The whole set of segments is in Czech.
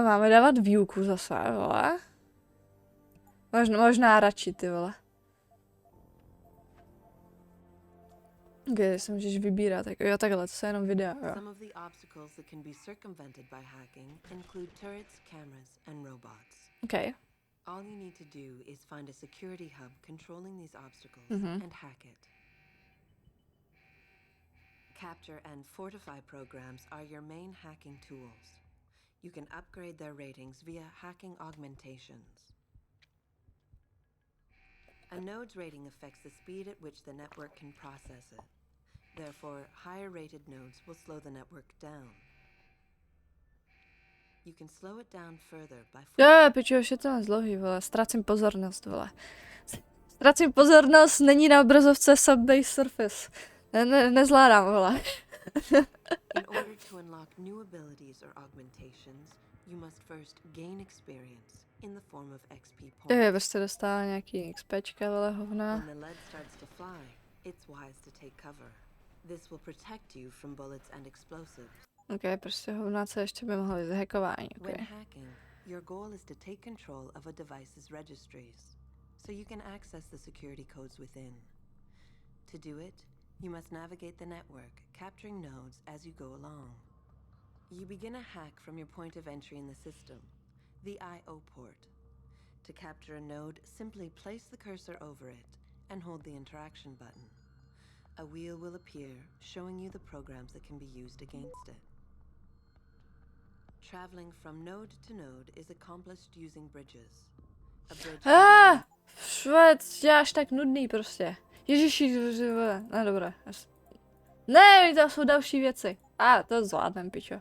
Máme dávat výuku zase, vole. Možná radši, ty vole. Kde se můžeš vybírat, tak jo, takhle, to jsou jenom videa, jo. Some of the obstacles that can be circumvented by hacking include turrets, cameras, and robots. Okay. All you need to do is find a security hub controlling these obstacles and hack it. Capture and fortify programs are your main hacking tools. You can upgrade their ratings via hacking augmentations. A node's rating affects the speed at which the network can process it. Therefore, higher rated nodes will slow the network down. You can slow it down further by... Pičo, už je to dlouhý, vole. Ztrácím pozornost, vole. Ztrácím pozornost, není na obrazovce Subway Surface. Nezvládám, vole. In order to unlock new abilities or augmentations, you must first gain experience in the form of XP points. Prostě dostala nějaký XPčka, vole, hovna. When the lead starts to fly, it's wise to take cover. This will protect you from bullets and explosives. Ok, prostě hovna, co ještě by mohlo být zhackování, ok. When hacking, your goal is to take control of a device's registries, so you can access the security codes within. To do it, you must navigate the network, capturing nodes as you go along. You begin a hack from your point of entry in the system, the I/O port. To capture a node, simply place the cursor over it and hold the interaction button. A wheel will appear, showing you the programs that can be used against it. Traveling from node to node is accomplished using bridges. A bridge... Švec, děláš tak nudný prostě. Ježiši, no dobré. Ne, to jsou další věci. To zvládnem, pičo.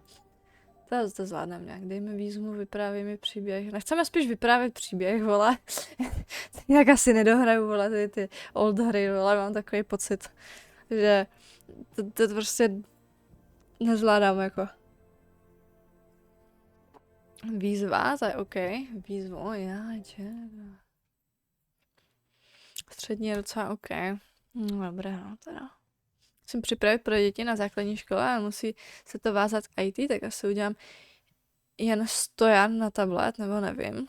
To zvládnem nějak. Dej mi výzvu, vyprávěj mi příběh. Nechceme spíš vyprávět příběh, vole. Nějak asi nedohraju, vole, ty old hry, vole. Mám takový pocit, že to prostě nezvládám, jako. Výzva, to je OK. Výzvu, střední je docela OK. No dobré, no teda. Musím připravit pro děti na základní škole a musí se to vázat k IT, tak asi udělám jen stojan na tablet, nebo nevím.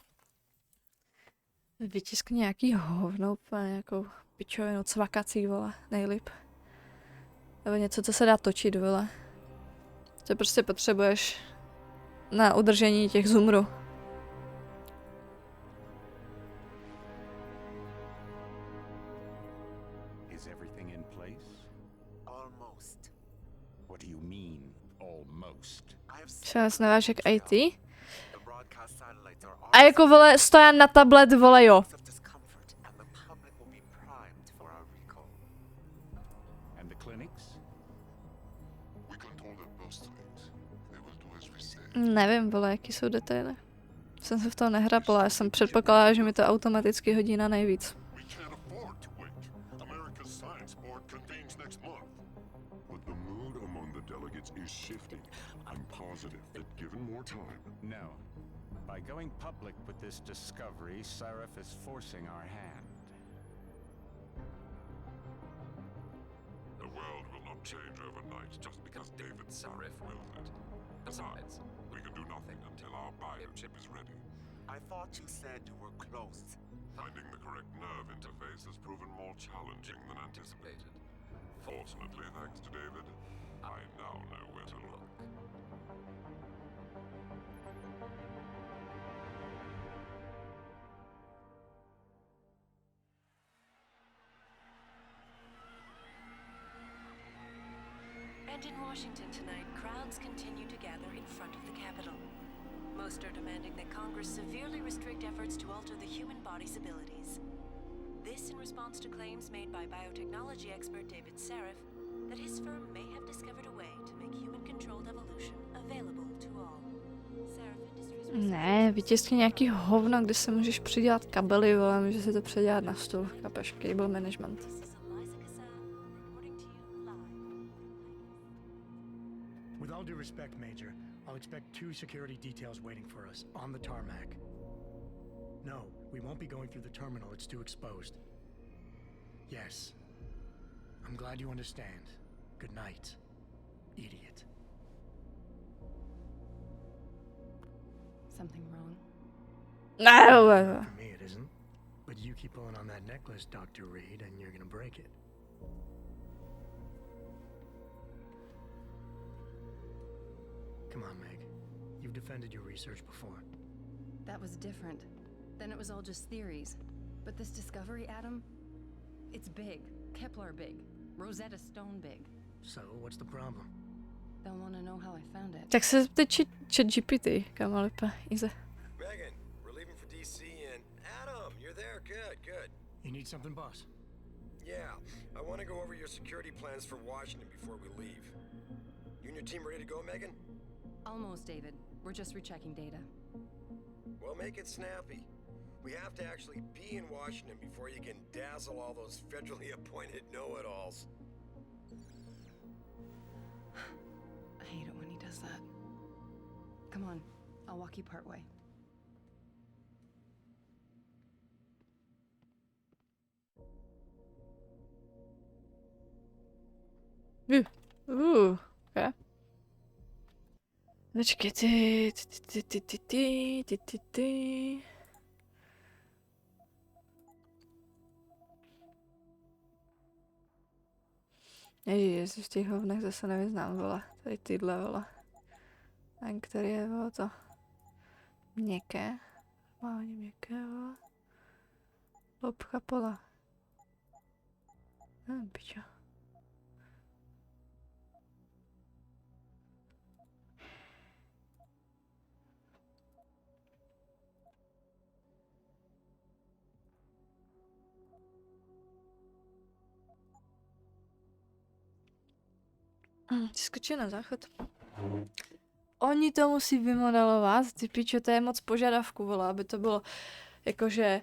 Vytisknu nějaký hovno, úplně nějakou pičovinu, cvakací, vole, nejlíp. Nebo něco, co se dá točit, vole. Co prostě potřebuješ na udržení těch zoomrů. Čas neváš jak IT? A jako, vole, stojan na tablet, vole, jo. Nevím, vole, jaký jsou detaily. Jsem se v toho nehrabala, já jsem předpokládala, že mi to automaticky hodí na nejvíc. No. By going public with this discovery, Sarif is forcing our hand. The world will not change overnight just because David Sarif willed it. Besides, we can do nothing until our biochip is ready. I thought you said you were close. Finding the correct nerve interface has proven more challenging than anticipated. Fortunately, thanks to David, I now know where to look. And in Washington tonight, crowds continue to gather in front of the Capitol. Most are demanding that Congress severely restrict efforts to alter the human body's abilities. This in response to claims made by biotechnology expert David Sarif that his firm may have discovered a way to make human-controlled evolution available to all. Sarif Industries... Ne, vytiskni nějaký hovno, kde se můžeš přidělat kabely, vole, může se to předělat na stůl, kapeš, cable management. With all due respect, Major, I'll expect 2 security details waiting for us on the tarmac. No, we won't be going through the terminal, it's too exposed. Yes. I'm glad you understand. Good night, idiot. something wrong. No. For me, it isn't. But you keep pulling on that necklace, Dr. Reed, and you're gonna break it. Come on, Meg. You've defended your research before. That was different. Then it was all just theories. But this discovery, Adam, it's big. Kepler big. Rosetta Stone big. So, what's the problem? They'll want to know how I found it. Tak se zeptej ChatGPT, kámo, lepe. Ize. Megan, we're leaving for DC and Adam, you're there. Good, good. You need something, boss? Yeah, I want to go over your security plans for Washington before we leave. You and your team ready to go, Megan? Almost, David. We're just rechecking data. Well, make it snappy. We have to actually be in Washington before you can dazzle all those federally appointed know-it-alls. I hate it when he does that. Come on, I'll walk you part way. Okay. Počkej, ty. Ježiš, v těch hovnech zase nevyznám, vole. Tady tyhle, vole. Ten, který je, vole, to měkké. Má hodně měkké, vole. Lobka pola. Pičo. Skočí na záchod. Oni to musí vymodelovat, ty pičo, to je moc požadavku, vole, aby to bylo jakože...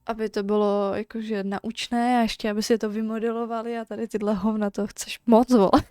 aby to bylo jakože naučné a ještě aby si to vymodelovali a tady tyhle hovna, to chceš moc, vole.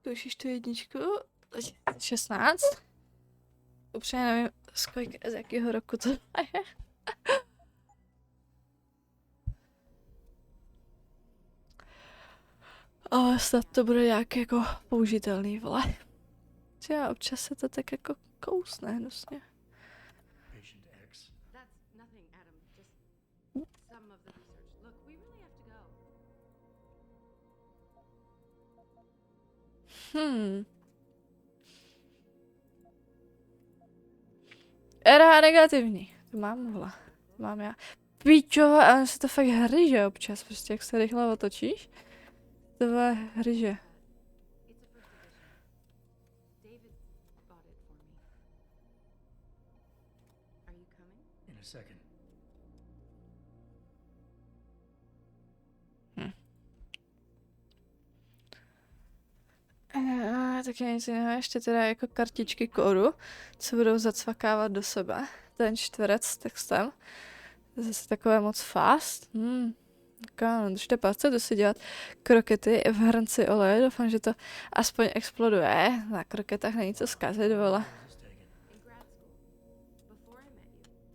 Zkoušíš tu jedničku? 16? Upřímně nevím, z jakého roku to je. Ale snad to bude nějak jako použitelný, vole. Já občas se to tak jako kousne hnusně. Patient X. That's nothing, Adam. Just some of the research. Look, we really have to go. RH negativní. To mám, vole. To mám já. Píčo, ale se to fakt hryže občas, prostě jak se rychle otočíš. To je hryže. David bought it for me. Are you coming? In a second. Tak je nic jiného, ještě teda jako kartičky kódu, co budou zacvakávat do sebe. ten čtverec s textem. To je zase takové moc fast. Držte palce, jdu si dělat krokety v hrnci oleje. Doufám, že to aspoň exploduje. Na kroketách není co zkazit, vole.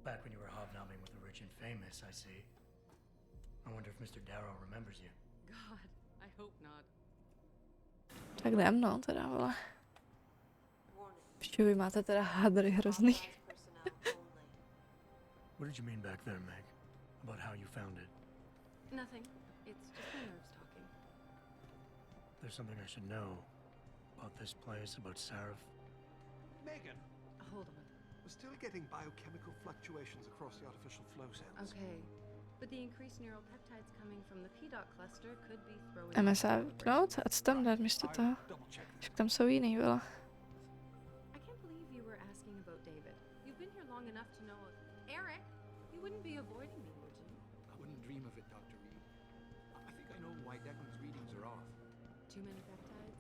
Back when you were hobnobbing with the rich and famous, I see. I wonder if Mr. Darrow remembers you. God, I hope not. Tak jdem, no, teda, vole. Vy máte teda hadry hrozný. What did you mean back there, Meg? About how you found it? Nothing. It's just my nerves talking. There's something I should know about this place, about Sarif. Megan, Hold on. we're still getting biochemical fluctuations across the artificial flow cells. Okay. But the increased neural peptides coming from the PDOT cluster could be throwing... MSA vypnout a co tam dát místo toho? Double check that. Však tam jsou jiný, vole. I can't believe you were asking about David. You've been here long enough to know... Eric, you wouldn't be avoiding me, would you? I wouldn't dream of it, Dr. Reed. I think I know why Declan's readings are off. Too many peptides?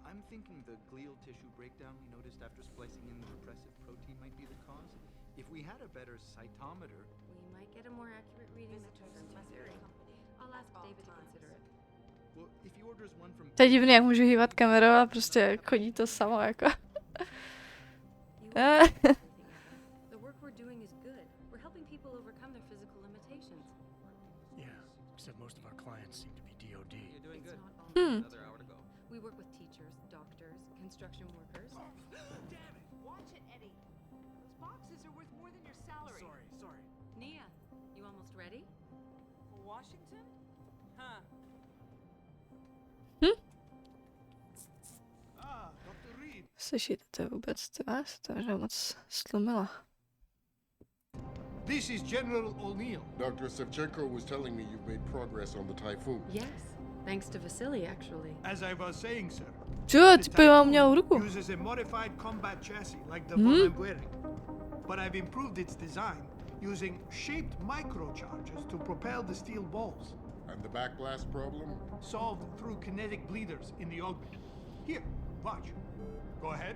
I'm thinking the glial tissue breakdown we noticed after splicing in the repressive protein might be the cause. If we had a better cytometer... We might get a more accurate reading that confirms your theory. I'll ask David to consider it. Well, if he orders one from... To je divný, jak můžu hýbat kamerou a prostě chodí to samo, jako. You won't do anything, Adam. The work we're doing is good. We're helping people overcome their physical limitations. Yeah, except most of our clients seem to be DOD. You're doing It's good. not all Another hour to go. We work with teachers, doctors, construction workers. Damn it! Watch it, Eddie. Those boxes are worth more than your salary. Sorry. Nia, you almost ready? For Washington? Huh. Dr. Reed. Slyšíte to vůbec, ty vás? To je moc stlumila. This is General O'Neill. Dr. Sevchenko was telling me you've made progress on the Typhoon. Yes, thanks to Vasily, actually. As I was saying, sir. Čo, the ty mám měl Typhoon ruku. uses a modified combat chassis like the one I'm wearing. But I've improved its design using shaped microcharges to propel the steel balls. And the backblast problem? Solved through kinetic bleeders in the augment. Here, watch. Go ahead.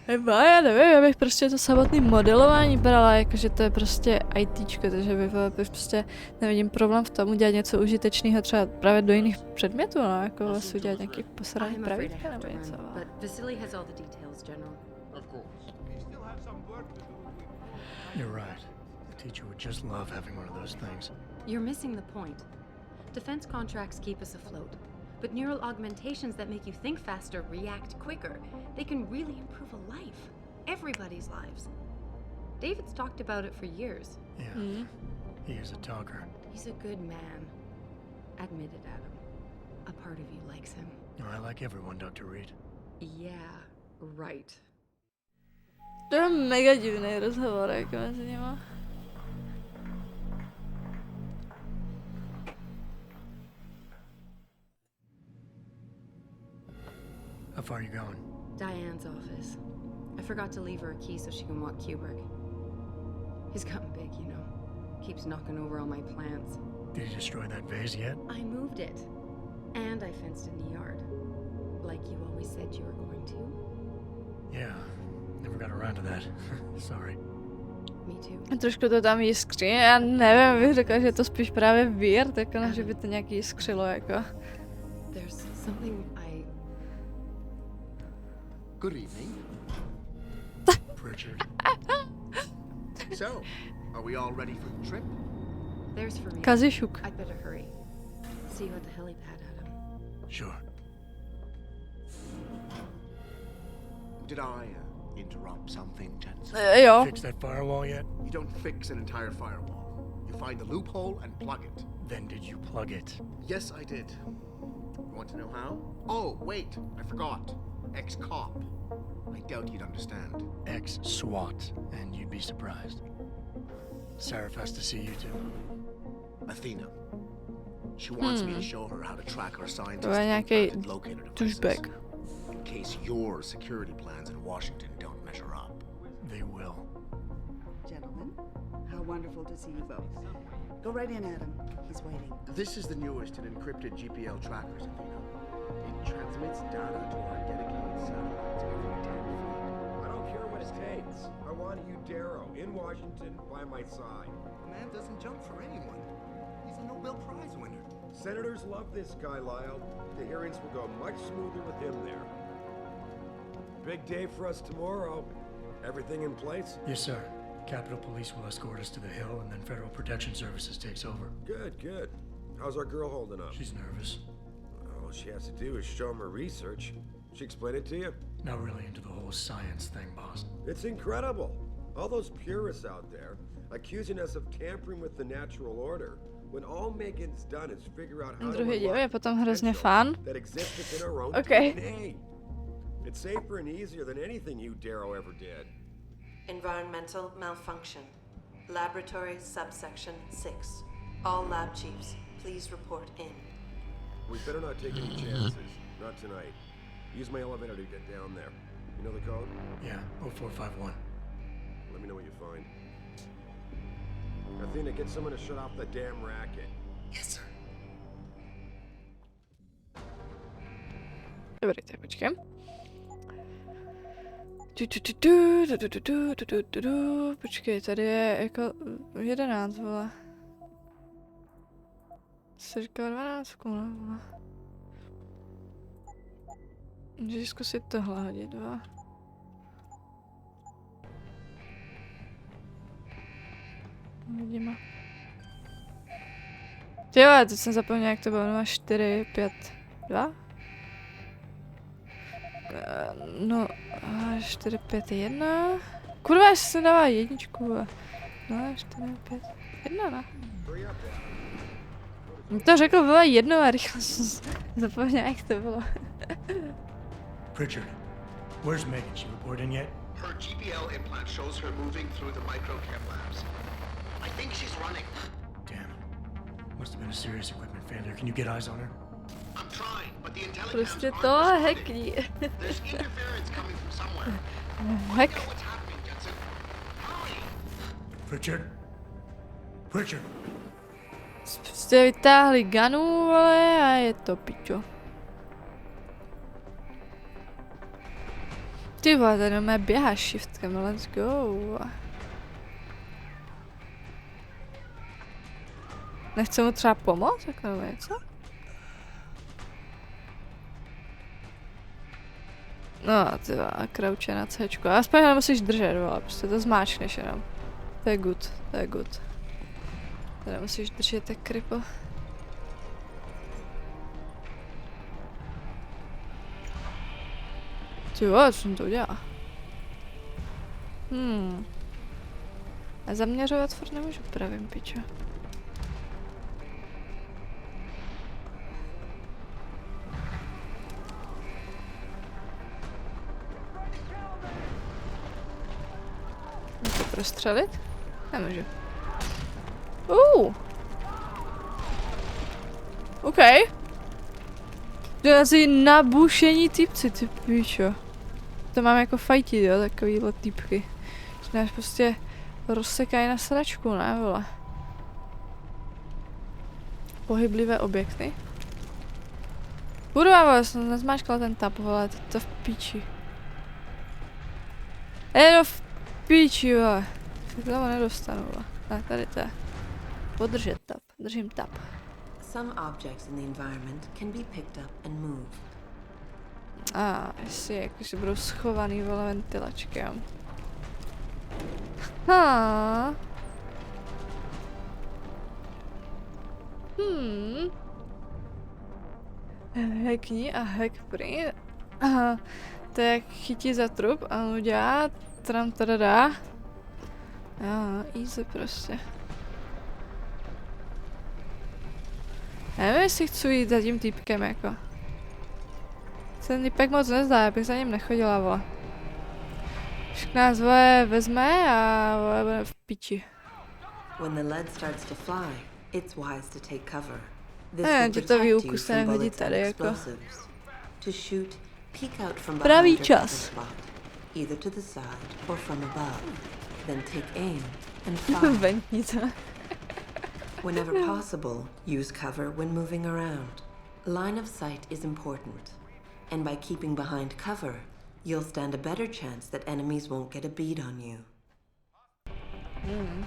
Nebo já nevím, já bych prostě to samotné modelování brala, jakože to je prostě ITčko, takže bych prostě nevidím problém v tom udělat něco užitečného třeba právě do jiných předmětů, no, jako vlastně udělat nějaký posraný I'm afraid I pravítka have to nebo něco. run, Ale. but Vasily has all the details, General. Of course. We still have some work to do. You're right. The teacher would just love having one of those things. You're missing the point. Defense contracts keep us afloat, but neural augmentations that make you think faster, react quicker, they can really improve a life. Everybody's lives. David's talked about it for years. Yeah, he is a talker. He's a good man. Admit it, Adam. A part of you likes him. I like everyone, Dr. Reed. Yeah, right. To je mega divný rozhovor, jako mezi nima. How far are you going? Diane's office. I forgot to leave her a key so she can walk Kubrick. He's gotten big, you know. Keeps knocking over all my plants. Did you destroy that vase yet? I moved it. And I fenced in the yard. Like you always said you were going to. Yeah, never got around to that. Sorry. Me too. Trošku to tam jiskří, já nevím, bych řekla, že je to spíš právě weird, jako že by to nějak jiskřilo, jako. There's something I... Good evening. Pritchard. So, are we all ready for the trip? There's for me. Kazišuk. I'd better hurry. See you at the helipad, Adam. Sure. Did I interrupt something, Jensen? Jo. Fix that firewall yet? You don't fix an entire firewall. You find the loophole and plug it. Then did you plug it? Yes, I did. You want to know how? Oh, wait, I forgot. Ex-cop. I doubt you'd understand. Ex-SWAT, and you'd be surprised. Sarif has to see you too. Athena. She wants me to show her how to track our scientists To je to nějaký inverted locator devices. douchebag. In case your security plans in Washington don't measure up. They will. Gentlemen, how wonderful to see you both. Go right in, Adam. He's waiting. This is the newest in encrypted GPL trackers, Athena. It transmits data to our dedicated satellites every 10 feet. I don't care what it takes. I want you, Darrow, in Washington, by my side. The man doesn't jump for anyone. He's a Nobel Prize winner. Senators love this guy, Lyle. The hearings will go much smoother with him there. Big day for us tomorrow. Everything in place? Yes, sir. Capitol Police will escort us to the Hill, and then Federal Protection Services takes over. Good, good. How's our girl holding up? She's nervous. All she has to do is show him her research. She explain it to you? Not really into the whole science thing, boss. It's incredible. All those purists out there accusing us of tampering with the natural order, when all Megan's done is figure out how to Druhý díl je unlock potom the hrozně potential fun. that exists within our own Okay. DNA. It's safer and easier than anything you, Darrow, ever did. Environmental malfunction. Laboratory subsection 6. All lab chiefs, please report in. We better not take any chances. Not tonight. Use my elevator to get down there. You know the code? Yeah, 0451. Let me know what you find. Athena, get someone to shut off the damn racket. Yes, sir. Dobrý, tak počkej. Počkej, tady je jako 11, vole. Jsi říkal 12, vole. Můžeš zkusit tohle hodit, dva. Vidíme. Tyjo, teď jsem zapomněl, jak to bylo. 4, 5, 2? No, 4, 5, 1. Kurva, jestli se dává jedničku. 2, 4, 5, 1, ne? To řekl, bylo jedno a rychle jsem zapomněl, jak to bylo. Pritchard, where's Megan? She report in yet? Her GPL implant shows her moving through the microchem labs. I think she's running. Damn. Must have been a serious equipment failure. Can you get eyes on her? I'm trying, but the intelligence Prostě to hackni. There's interference coming from somewhere. Hack. Know what's happening, Jensen. Hurry! Pritchard? Pritchard! Prostě vytáhli ganu, vole, a je to pičo. Ty vole, tady máme běháš shiftkem, let's go. Nechce mu třeba pomoct, jako nebo něco? No, ty vole, crouche na C. Aspoň ho nemusíš držet, vole, prostě to zmáčkneš jenom. To je good, to je good. Teda musíš držet tak kripo. Ty vole, co jsem to udělal? A zaměřovat furt nemůžu pravým, pičo. Můžu prostřelit? Nemůžu. OK. To je asi nabušení týpci, ty píčo. To mám jako fajtit, jo, takovýhle týpky. Že nás prostě rozsekají na sračku, ne, vole. Pohyblivé objekty. Kurva, vole, jsem nezmáčkala ten tab, vole, to v píči. No v píči, vole. Toho nedostanu, vole. Ne, tady to je. Podržet tab, držím tab. Some objects in the environment can be picked up and moved. Jestli jakože budou schovaný, vole, ventilačky, jo. Hackni a hackprint. To je jak chytí za trup a on udělá tram tadadá. Easy prostě. Já nevím, jestli chci jít za tím týpkem, jako. Ten týpek moc nezdá, já bych za ním nechodila, vole. Však nás, vole, vezme a vole, budeme v piči. When the lead starts to fly, it's wise to take cover. This Ne, will ti to protect you výuku se from nehodí bullets and tady, jako. explosives. To shoot, peek out from Pravý behind your cover čas. spot, either to the side or from above. Then take aim and fire. Ventnice. Whenever possible, use cover when moving around. Line of sight is important, and by keeping behind cover, you'll stand a better chance that enemies won't get a bead on you. Mm.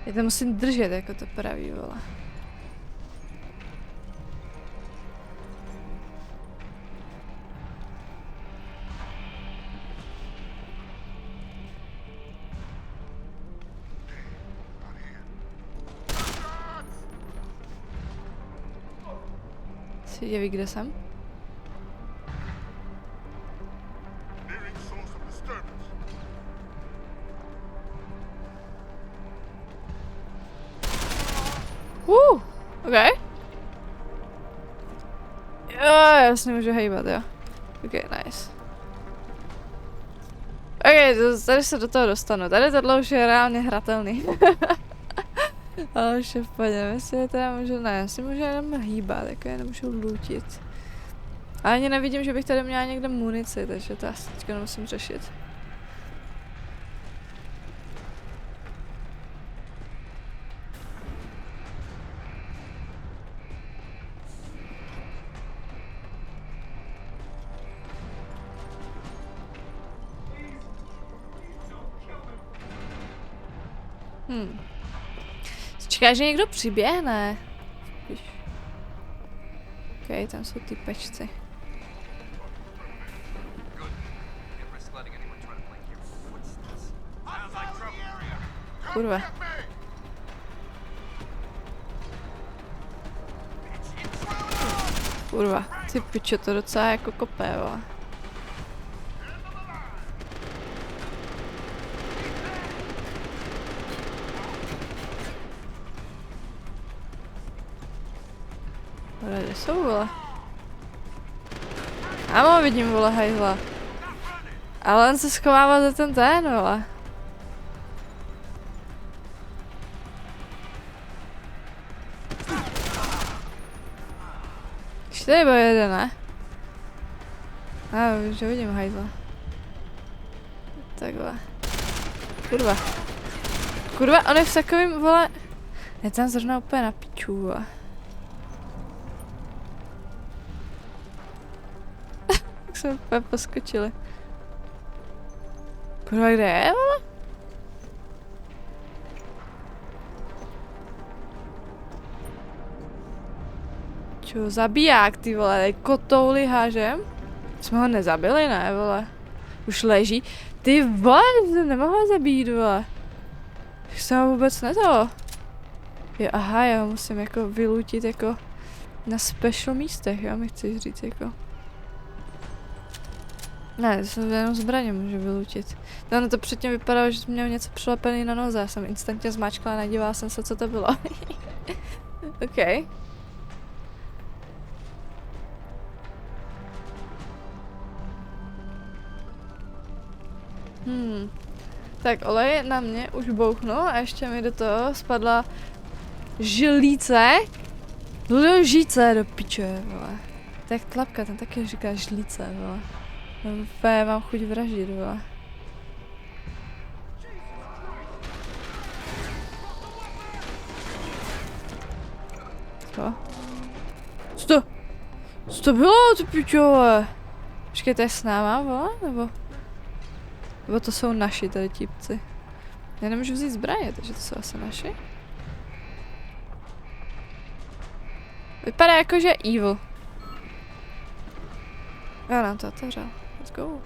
Já to musím držet jako to pravý, vole. Si děví, kde jsem? OK. Jo, já se nemůžu hejbat, jo. OK, nice. OK, tady se do toho dostanu. Tady tohle už je reálně hratelný. Ale už je v pohodě, jestli teda můžu, ne, já si můžu jenom hýbat, jako já nemůžu lootit. A ani nevidím, že bych tady měla někde munici, takže to asi teďka nemusím řešit. Čeká, že někdo přiběhne. OK, tam jsou ty pečci. Kurva. Kurva, ty pičo, to docela jako kopé, vole. Kde jsou, vole? Ámo, vidím, vole, hajzla. Ale on se schovává za ten, vole. Ještě tady byl jeden, ne? Už ho vidím, hajzla. Takhle. Kurva. Kurva, on je v takovým, vole... Je tam zrovna úplně na piču, vole. Jsme úplně poskočili. Kurva, kde je, vole? Čo, zabiják, ty vole, kotouli hážem? Jsme ho nezabili, ne, vole? Už leží. Ty vole, jsem nemohla zabít, vole. Už jsem ho vůbec neto. Jo, aha, já ho musím jako vylutit jako na special místech, jo, mi chceš říct, jako. Ne, to jsem jenom zbraně můžu vylučit. No, to předtím vypadalo, že jsem měl něco přilepený na noze. Já jsem instantně zmáčkla a nedívala jsem se, co to bylo. OK. Tak olej na mě už bouchnul a ještě mi do toho spadla žlíce. Lžíce do piče, vole. Tak tlapka, ten taky říká žlíce, vole. Úplně mám chuť vraždit, vole. Co? Co to bylo, ty pičo, vole? Počkej, to je s náma, vole, nebo to jsou naši tady típci? Já nemůžu vzít zbraně, takže to jsou asi naši. Vypadá jako, že je evil. Já nám to otevřel. Let's go.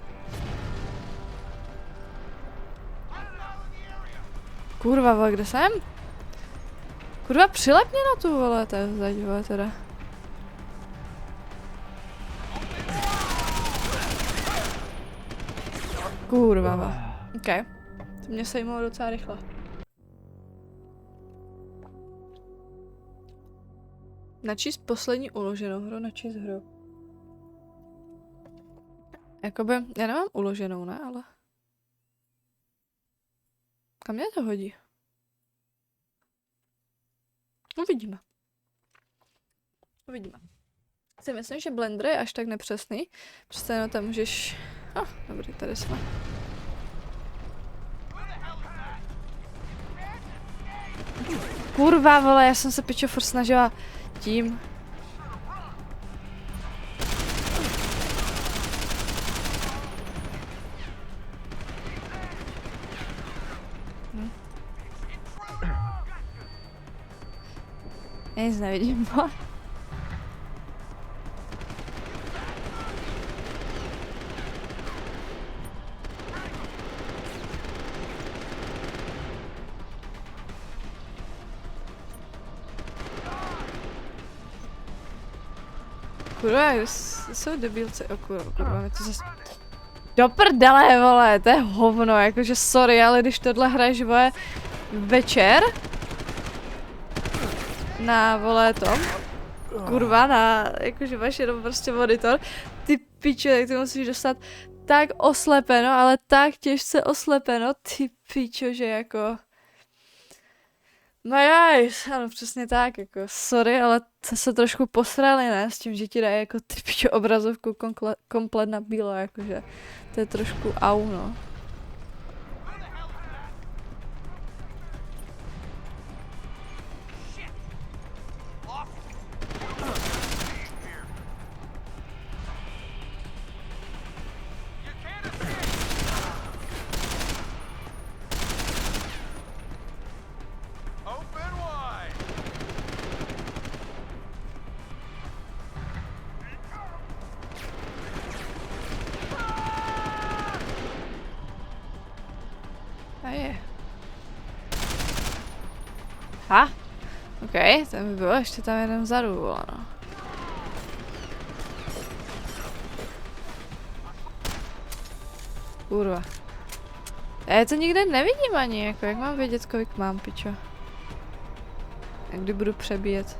Kurva, vole, kde jsem? Kurva, přilep mě na tu, vole, to je vzadu, vole, teda. Kurva, vole. OK. To mě sejmulo docela rychle. Načíst poslední uloženou hru, načíst hru. Jakoby, já nemám uloženou, ne, ale... Kam mě to hodí? Uvidíme. Uvidíme. Si myslím, že Blender je až tak nepřesný. Prostě no tam můžeš... Dobrý, tady jsme. Kurva, vole, já jsem se pičo furt snažila tím. Já nic nevidím, vole. Kurva, jsou debilci, kurva, mi to zase... Do prdele, vole, to je hovno, jakože sorry, ale když tohle hraješ, vole, večer, na, vole, tom, kurva, na, jakože máš jenom prostě monitor, ty pičo, tak ty musíš dostat tak oslepeno, ale tak těžce oslepeno, ty pičo, že jako... No jaj, ano, přesně tak, jako sorry, ale to se trošku posrali, ne, s tím, že ti dají jako ty pičo obrazovku komplet na bílo, jakože to je trošku au, no. Ha? OK, to by bylo ještě tam jeden vzadu, vole, no. Kurva. Já to nikde nevidím ani, jako jak mám vědět, kolik mám, pičo. Jak kdy budu přebíjet.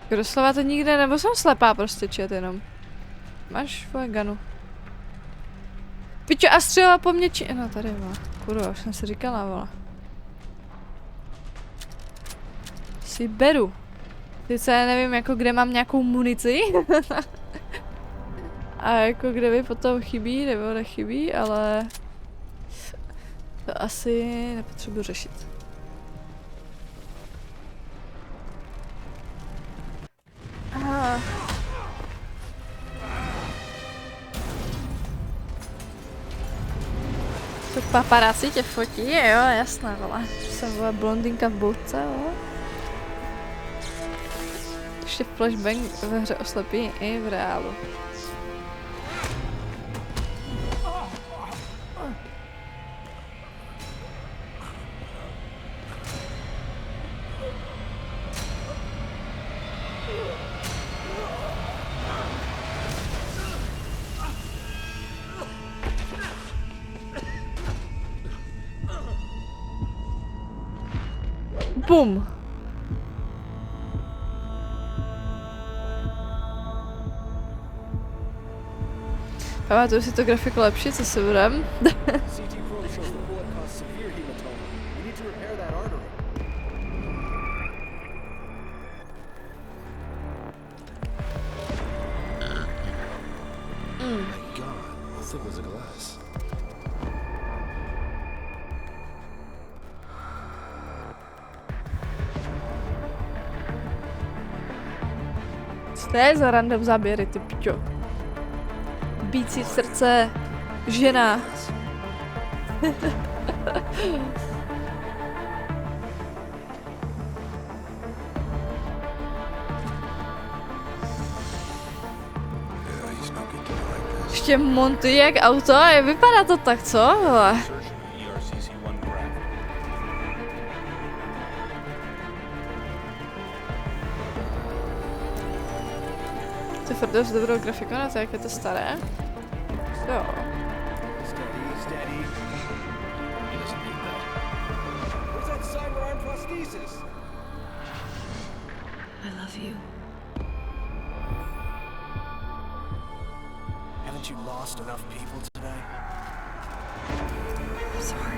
Jako doslova to nikde, nebo jsem slepá prostě, čet jenom. Máš svoje ganu. Pičo, a střela po mně či... No tady, vole. Kurva, už jsem si říkala, vole. Si beru. Teď já nevím, jako kde mám nějakou munici. A jako kde mi potom chybí, nebo nechybí, ale... To asi nepotřebuji řešit. Aha. To paparazzi tě fotí, jo, jasné, vole. Jsem, vole, blondýnka v boutce, vole. Ještě flashbang ve hře oslepí i v reálu. Bum! Pamatuju si to grafiku lepší, co si budem. To je za random záběry, ty pičo. Bící v srdce žena. Ještě montují jak auto, vypadá to tak, co? To je furt dost dobrou grafiku na to, jak je to staré. Jo. I love you. Haven't you lost enough people today? I'm sorry.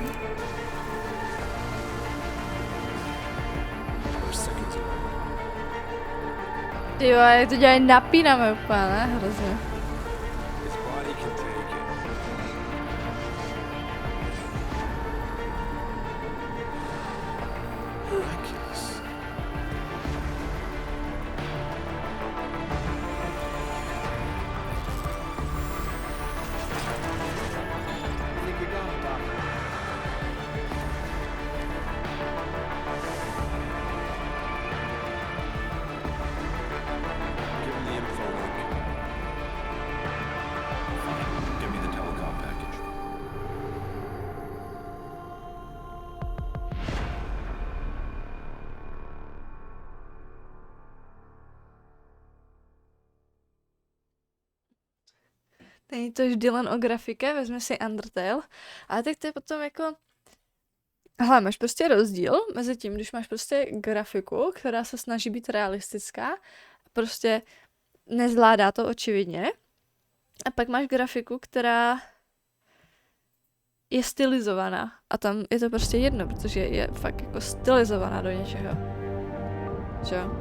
We're seconds away. Ty vole, to dělají napínavé úplně, ne? Hrozně. His body can take it. Miraculous. I think we got it, Doctor. Give him the info link. Fine. Give me the telecom package. Není to vždy len o grafike, vezme si Undertale, ale tak to je potom jako... Hele, máš prostě rozdíl mezi tím, když máš prostě grafiku, která se snaží být realistická, prostě nezvládá to očividně, a pak máš grafiku, která je stylizovaná a tam je to prostě jedno, protože je fakt jako stylizovaná do něčeho. Že jo?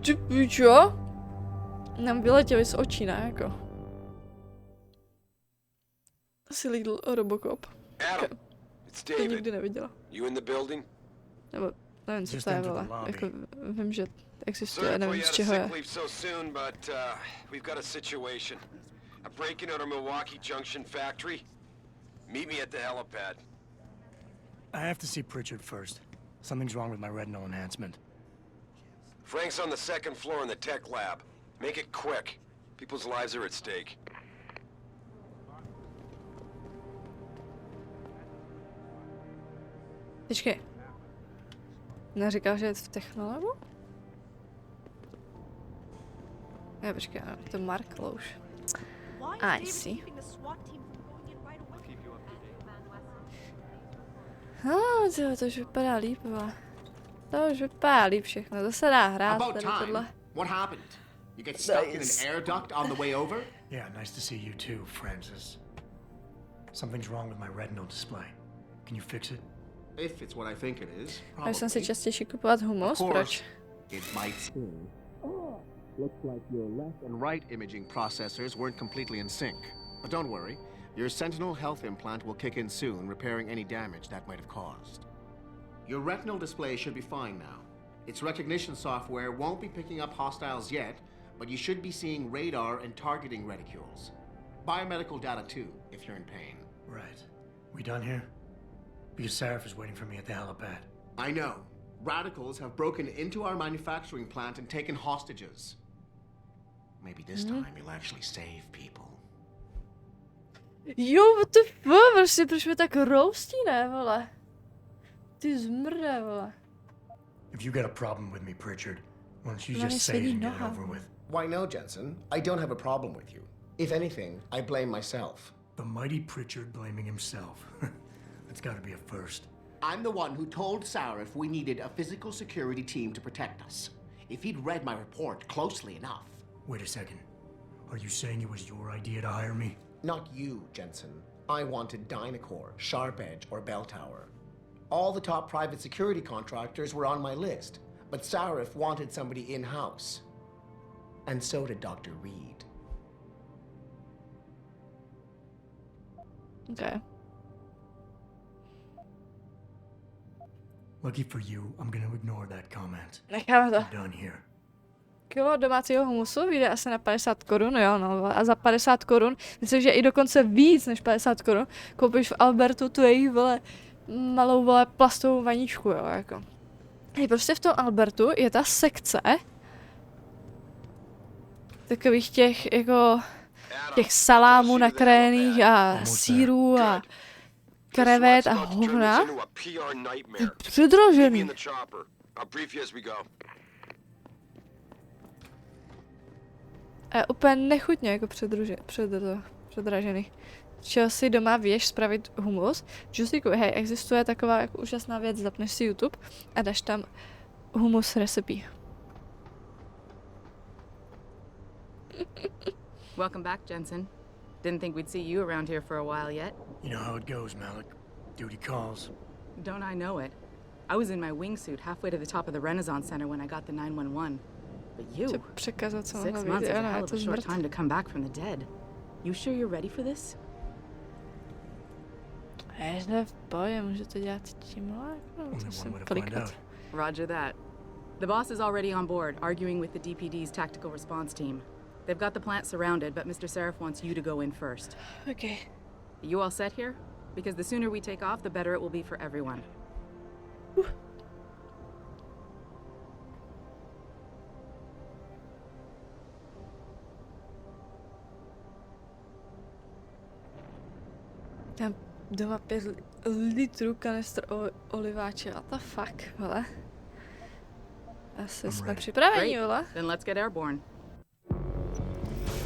Ty pičo? Nám vyletěli z očí, ne, jako. Asi Lidl Robocop. Adam, it's To David. nikdy neviděla. You in the building? Nebo nevím, co Just to je, enter the vole. lobby. Jako, vím, že existuje, Sorry for nevím, you z had a čeho sick je. leave so soon, but we've got a situation. A break-in at our Milwaukee Junction factory. Meet me at the helipad. I have to see Pritchard first. Something's wrong with my retinal enhancement. Frank's on the second floor in the tech lab. Make it quick. People's lives are at stake. Počkej. Neříkal, že je v technolabu? Ne, počkej, ano, to Mark Louš. I see. To už vypadá líp, vole. To už vypadá líp všechno, to se dá hrát About tady time. tohle. What happened? You get stuck in an air duct on the way over? Yeah, nice to see you too, Francis. Something's wrong with my retinal display. Can you fix it? If it's what I think it is. Měl jsem si Probably. častěji kupovat humus, Of course, proč? it might seem. Looks like your left and right imaging processors weren't completely in sync. But don't worry, your Sentinel health implant will kick in soon, repairing any damage that might have caused. Your retinal display should be fine now. Its recognition software won't be picking up hostiles yet, but you should be seeing radar and targeting reticules. Biomedical data too, if you're in pain. Right. We done here? Because Sarif is waiting for me at the helipad. I know. Radicals have broken into our manufacturing plant and taken hostages. Maybe this time you'll actually save people. Jo, what the fuck, prostě proč mě tak roustí, ne, vole? Ty zmrde, vole. If you got a problem with me, Pritchard, why don't you Let me just say it see and get it no. over with? Why no, Jensen? I don't have a problem with you. If anything, I blame myself. The mighty Pritchard blaming himself. That's gotta be a first. I'm the one who told Sarif we needed a physical security team to protect us. If he'd read my report closely enough. Wait a second. Are you saying it was your idea to hire me? Not you, Jensen. I wanted Dynacore, Sharp Edge, or Bell Tower. All the top private security contractors were on my list, but Sarif wanted somebody in-house. And so did Dr. Reed. Okay. Lucky for you, I'm gonna ignore that comment. Necháme to. We're done here. Kilo domácího humusu vyjde asi na 50 korun, jo, no, a za 50 korun, myslím, že i dokonce víc než 50 korun, koupíš v Albertu tu jejich, vole, malou, vole, plastovou vaničku, jo, jako. Hej, prostě v tom Albertu je ta sekce takových těch, jako, těch salámů nakrájených a sýrů a krevet a hovna. Ty předražený. A úplně nechutně jako předražený. čeho si doma věš spravit humus. Juicyku, hej, existuje taková jako úžasná věc, zapneš si YouTube a dáš tam humus recipe. Welcome back, Jensen. Didn't think we'd see you around here for a while yet. You know how it goes, Malik. Duty calls. Don't I know it? I was in my wingsuit halfway to the top of the Renaissance Center when I got the 911. But you, 6 months is a hell of a short time to come back from the dead. You sure you're ready for this? Jde v boji, můžu to dělat tímhle? Musím klikat. Roger that. The boss is already on board, arguing with the DPD's tactical response team. They've got the plant surrounded, but Mr. Sarif wants you to go in first. Okay. You all set here? Because the sooner we take off, the better it will be for everyone. Tam doma 5 litrů kanistr oliváče, what the fuck, vole. Asi jsme připraveni, vole. Then let's get airborne.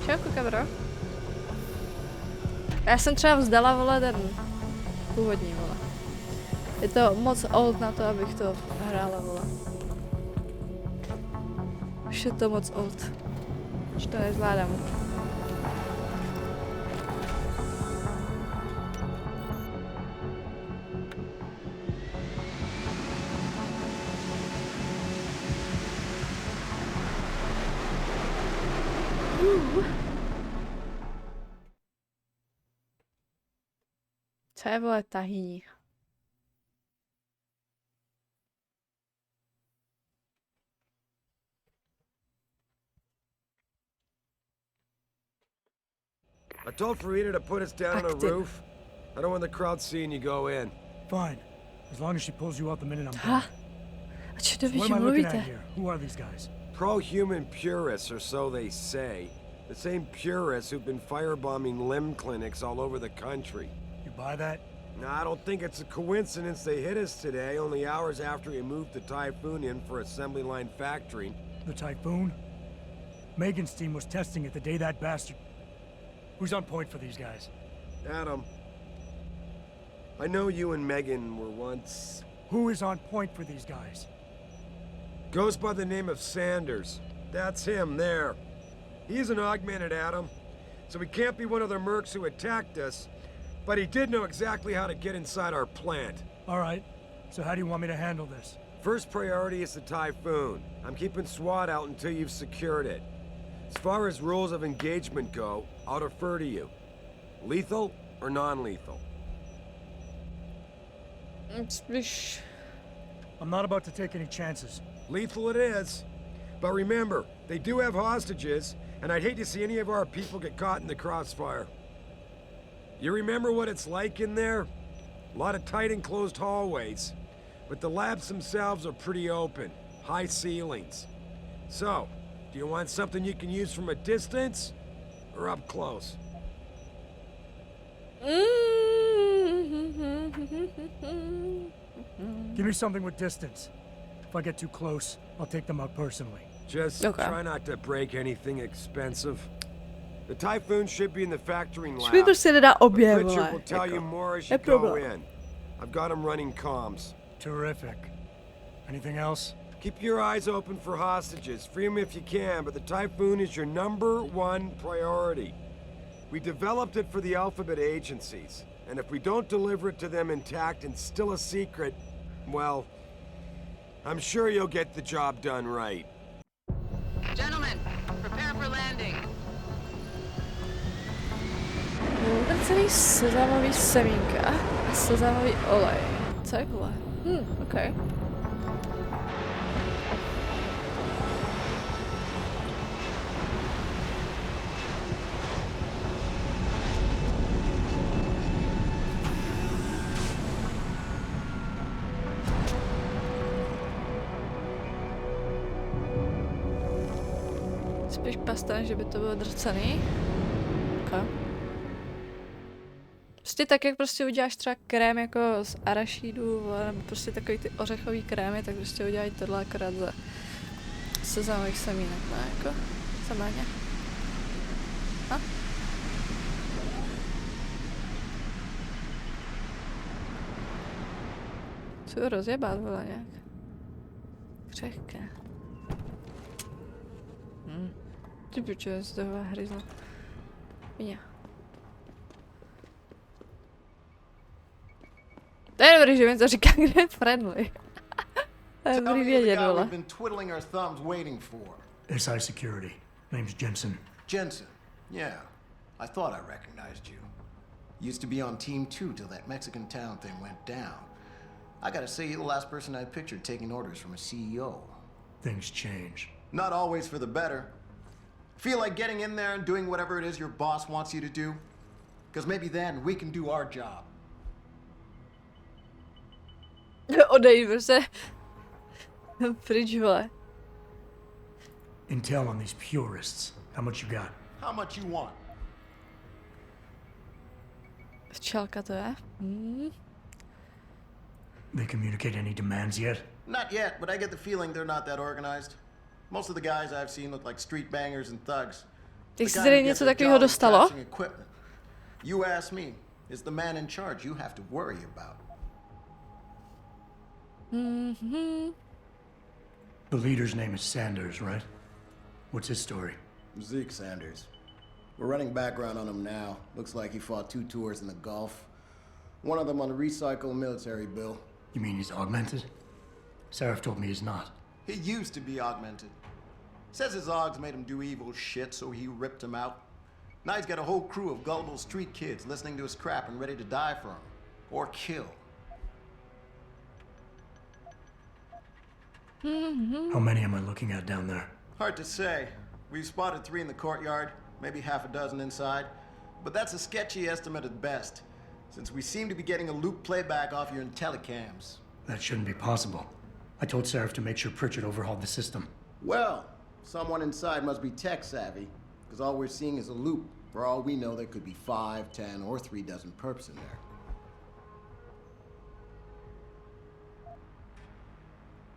Čauku, kabro. Já jsem třeba vzdala, vole, ten původní, vole. Je to moc old na to, abych to hrála, vole. Už je to moc old. Už to nezvládám. Co je, vole, tahýní? I told Farida to put us down on the roof. I don't want the crowd seeing you go in. Fine. As long as she pulls you out the minute I'm done. So what am I looking at here? Who are these guys? Pro-human purists, or so they say. The same purists who've been firebombing limb clinics all over the country. You buy that? No, I don't think it's a coincidence they hit us today, only hours after we moved the Typhoon in for assembly line factory. The Typhoon? Megan's team was testing it the day that bastard... Who's on point for these guys? Adam. I know you and Megan were once... Who is on point for these guys? Goes by the name of Sanders. That's him, there. He's an augmented Adam, so he can't be one of the mercs who attacked us, but he did know exactly how to get inside our plant. All right, so how do you want me to handle this? First priority is the Typhoon. I'm keeping SWAT out until you've secured it. As far as rules of engagement go, I'll defer to you. Lethal or non-lethal? I'm not about to take any chances. Lethal it is. But remember, they do have hostages, and I'd hate to see any of our people get caught in the crossfire. You remember what it's like in there? A lot of tight enclosed hallways, but the labs themselves are pretty open, high ceilings. So, do you want something you can use from a distance, or up close? Give me something with distance. If I get too close, I'll take them out personally. Just try not to break anything expensive. The Typhoon should be in the factoring lab. Richard will tell you more as you go in. I've got him running comms. Terrific. Anything else? Keep your eyes open for hostages. Free them if you can, but the Typhoon is your #1 priority. We developed it for the Alphabet agencies, and if we don't deliver it to them intact and still a secret, well, I'm sure you'll get the job done right. Gentlemen, prepare for landing. Celý sezamový semínka a sezamový olej. Takhle. Okay. Spíš pasta, že by to bylo drcený. Okay. Prostě tak, jak prostě uděláš třeba krém jako z arašídu, nebo prostě takový ty ořechový krémy, tak prostě udělají tohle akorát ze sezamových semínek, no jako, samáně. A? Co rozjebat, vole, nějak. Křehké. Ty piče, z toho hryzla. Mě. To je dobrý, že mi to říká, kde je friendly. To je dobrý vědět, vole. SI Security. Name's Jensen. Jensen? Yeah. I thought I recognized you. Used to be on Team 2 till that Mexican town thing went down. I gotta say, you're the last person I pictured taking orders from a CEO. Things change. Not always for the better. Feel like getting in there and doing whatever it is your boss wants you to do? Because maybe then we can do our job. Odejď prostě. Pryč, vole. Intel on these purists. How much you got? How much you want? Včelka to je. They communicate any demands yet? Not yet, but I get the feeling they're not that organized. Most of the guys I've seen look like street bangers and thugs. Teď se tady něco takového dostalo? You ask me, is the man in charge you have to worry about. The leader's name is Sanders, right? What's his story? Zeke Sanders. We're running background on him now. Looks like he fought 2 tours in the Gulf. One of them on a recycled military bill. You mean he's augmented? Sarif told me he's not. He used to be augmented. Says his Augs made him do evil shit, so he ripped him out. Now he's got a whole crew of gullible street kids listening to his crap and ready to die for him. Or kill. How many am I looking at down there? Hard to say. We've spotted 3 in the courtyard, maybe half a dozen inside. But that's a sketchy estimate at best, since we seem to be getting a loop playback off your telecams. That shouldn't be possible. I told Sarif to make sure Pritchard overhauled the system. Well, someone inside must be tech savvy, because all we're seeing is a loop. For all we know, there could be 5, 10, or 3 dozen perps in there.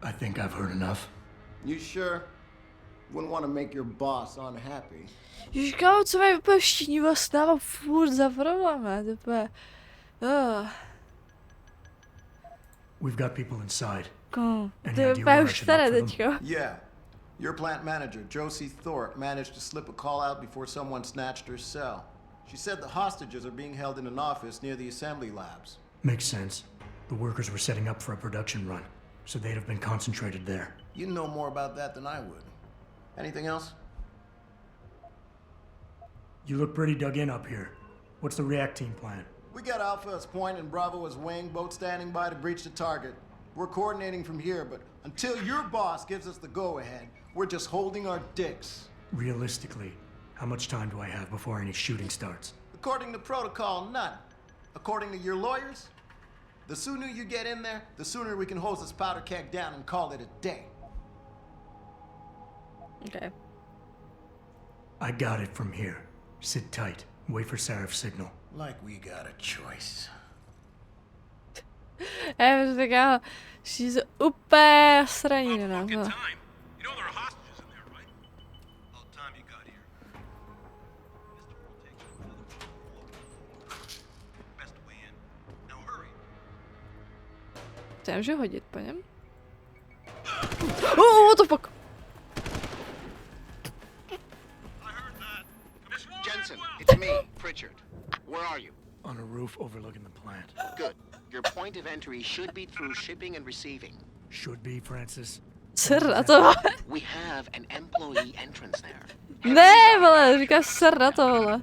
I think I've heard enough. You sure? Wouldn't want to make your boss unhappy. Ježiš, kámo, co mají úplně štínivo stává furt za problémy, to úplně... We've got people inside. To je úplně už staré teďko. Yeah. Your plant manager, Josie Thorpe, managed to slip a call out before someone snatched her cell. She said the hostages are being held in an office near the assembly labs. Makes sense. The workers were setting up for a production run, so they'd have been concentrated there. You know more about that than I would. Anything else? You look pretty dug in up here. What's the react team plan? We got Alpha as point and Bravo as wing, both standing by to breach the target. We're coordinating from here, but until your boss gives us the go-ahead, we're just holding our dicks. Realistically, how much time do I have before any shooting starts? According to protocol, none. According to your lawyers, the sooner you get in there, the sooner we can hose this powder keg down and call it a day. Okay. I got it from here. Sit tight. Wait for Sarif's signal. Like we got a choice. Já bych říkala, she's úplně sraní na nás. To můžu hodit po něm? Oh, what the fuck? Jensen, it's me, Pritchard. Where are you? On a roof overlooking the plant. Good. Your point of entry should be through shipping and receiving. Should be, Francis. Ser na to. We have an employee entrance there. Ne, vole, říkáš ser na to, vole.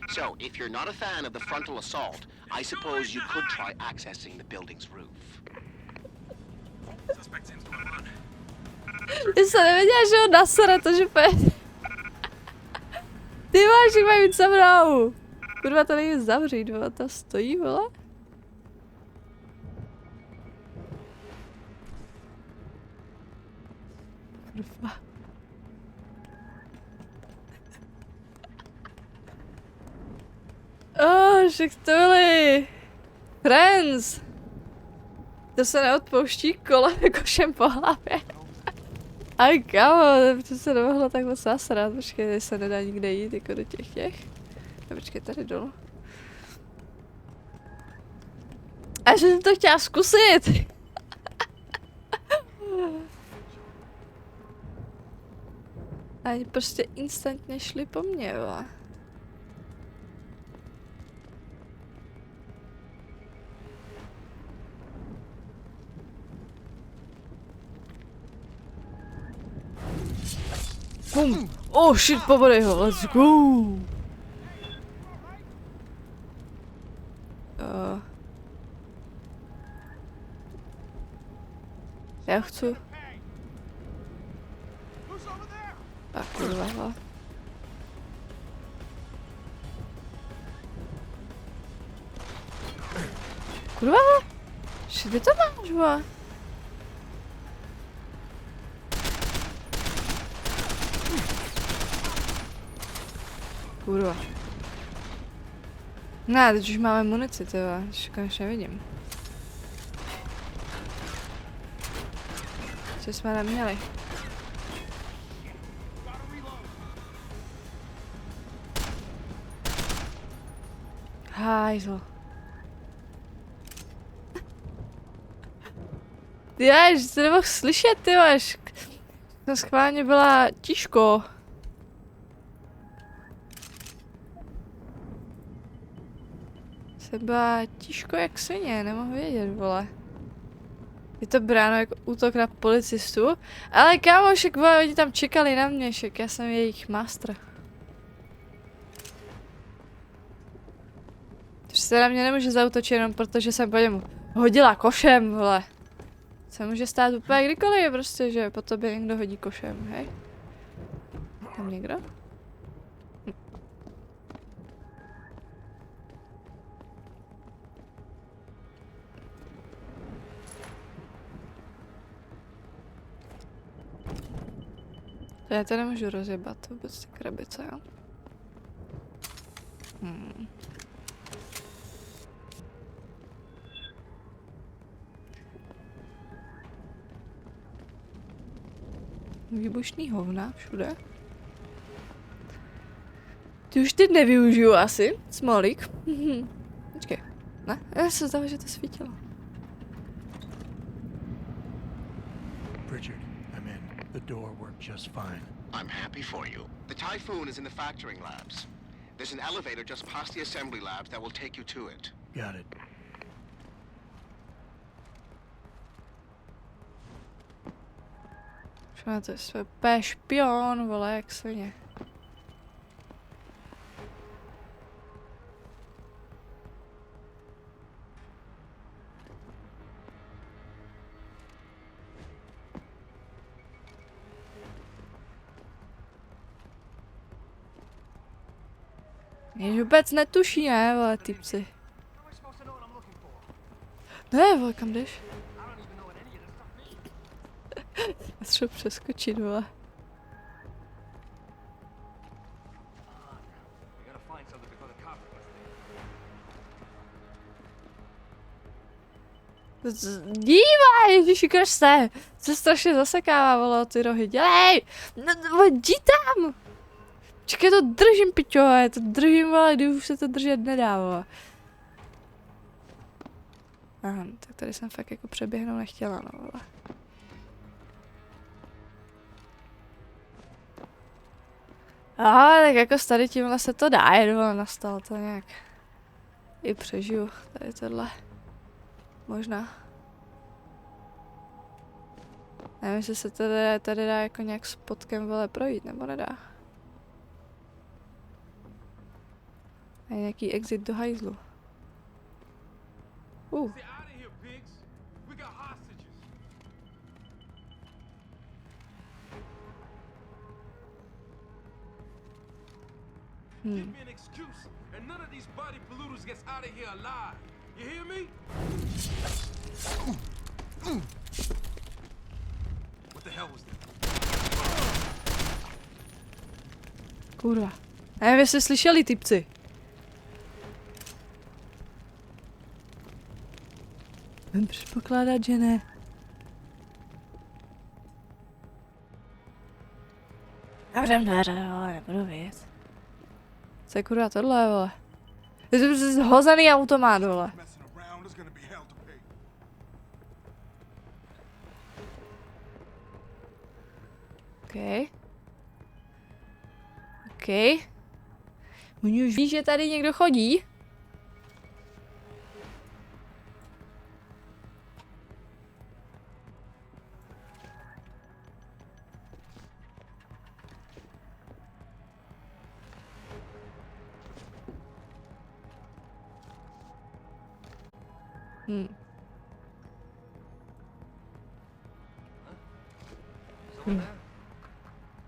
So, if you're not a fan of the frontal assault, I suppose you could try accessing the building's roof. Ty se nevěděla, že ho nasere to, že pojď. Ty máš, že mají víc zavřou. Kurva, to nejde zavřít, vole, ta stojí, vole. Kurva. Však to byli friends. To se neodpouští kolem košem po hlavě. Aj kámo, to se nemohlo tak moc nasrat. Počkej, se nedá nikde jít jako do těch. No, počkej, tady dolů. A že jsem to chtěla zkusit. A oni prostě instantně šli po mně, vole. Bum! Oh shit, pobodej ho, let's go! Já chci... Tak, kurva. Kurva? Co ty to máš, vole? Kurva. Ne, teď už máme munici, tyva, už konečně vidím. Co jsme neměli? Hajzl. Ty až, jsi nemohl slyšet, ty až. To schválně byla tížko. Se byla tížko jak svině, nemohu vědět, vole. Je to bráno jako útok na policistu, ale kámošek, vole, oni tam čekali na mě, však já jsem jejich master. Se na mě nemůže zaútočit jenom protože jsem po němu hodila košem, vole. Se může stát úplně kdykoliv, prostě, že po tobě někdo hodí košem, hej? Tam někdo? Já to nemůžu rozjebat vůbec ty krabice, jo? Výbušný hovna všude. Ty už teď nevyužiju asi, smolík. Počkej, ne? Já se zdalo, že to svítilo. Richard, I'm in. The door worked just fine. I'm happy for you. The Typhoon is in the factoring labs. There's an elevator just past the assembly labs that will take you to it. Got it. To je své špion, vole, jak svině. Jež vůbec netuší, ne, vole, typci. Ne, vole, kam jdeš? Já třeba přeskočit, vole. Dívej, Ježíši Kriste, se strašně zasekává, vole, ty rohy, dělej, jdi tam. Čekaj, to držím, pičo, já to držím, vole, když už se to držet nedá, vole. Aha, tak tady jsem fakt jako přeběhnout nechtěla, no, vole. Aha, tak jako s tady tímhle se to dá, je dole nastalo to nějak. I přežiju tady tohle. Možná. Nevím, jestli se tady dá jako nějak s potkem, vole, projít, nebo nedá. A nějaký exit do hajzlu. Give me an excuse, and none of these body polluters gets out of here alive. You hear me? What the hell was that? Kurva. Nevím, jestli slyšeli, typci. Vím předpokládat, že ne. Zavřem dveře, ale nebudu věc. Co je kurva tohle, vole? To je hozený automat, vole. OK. OK. Oni už ví, že tady někdo chodí.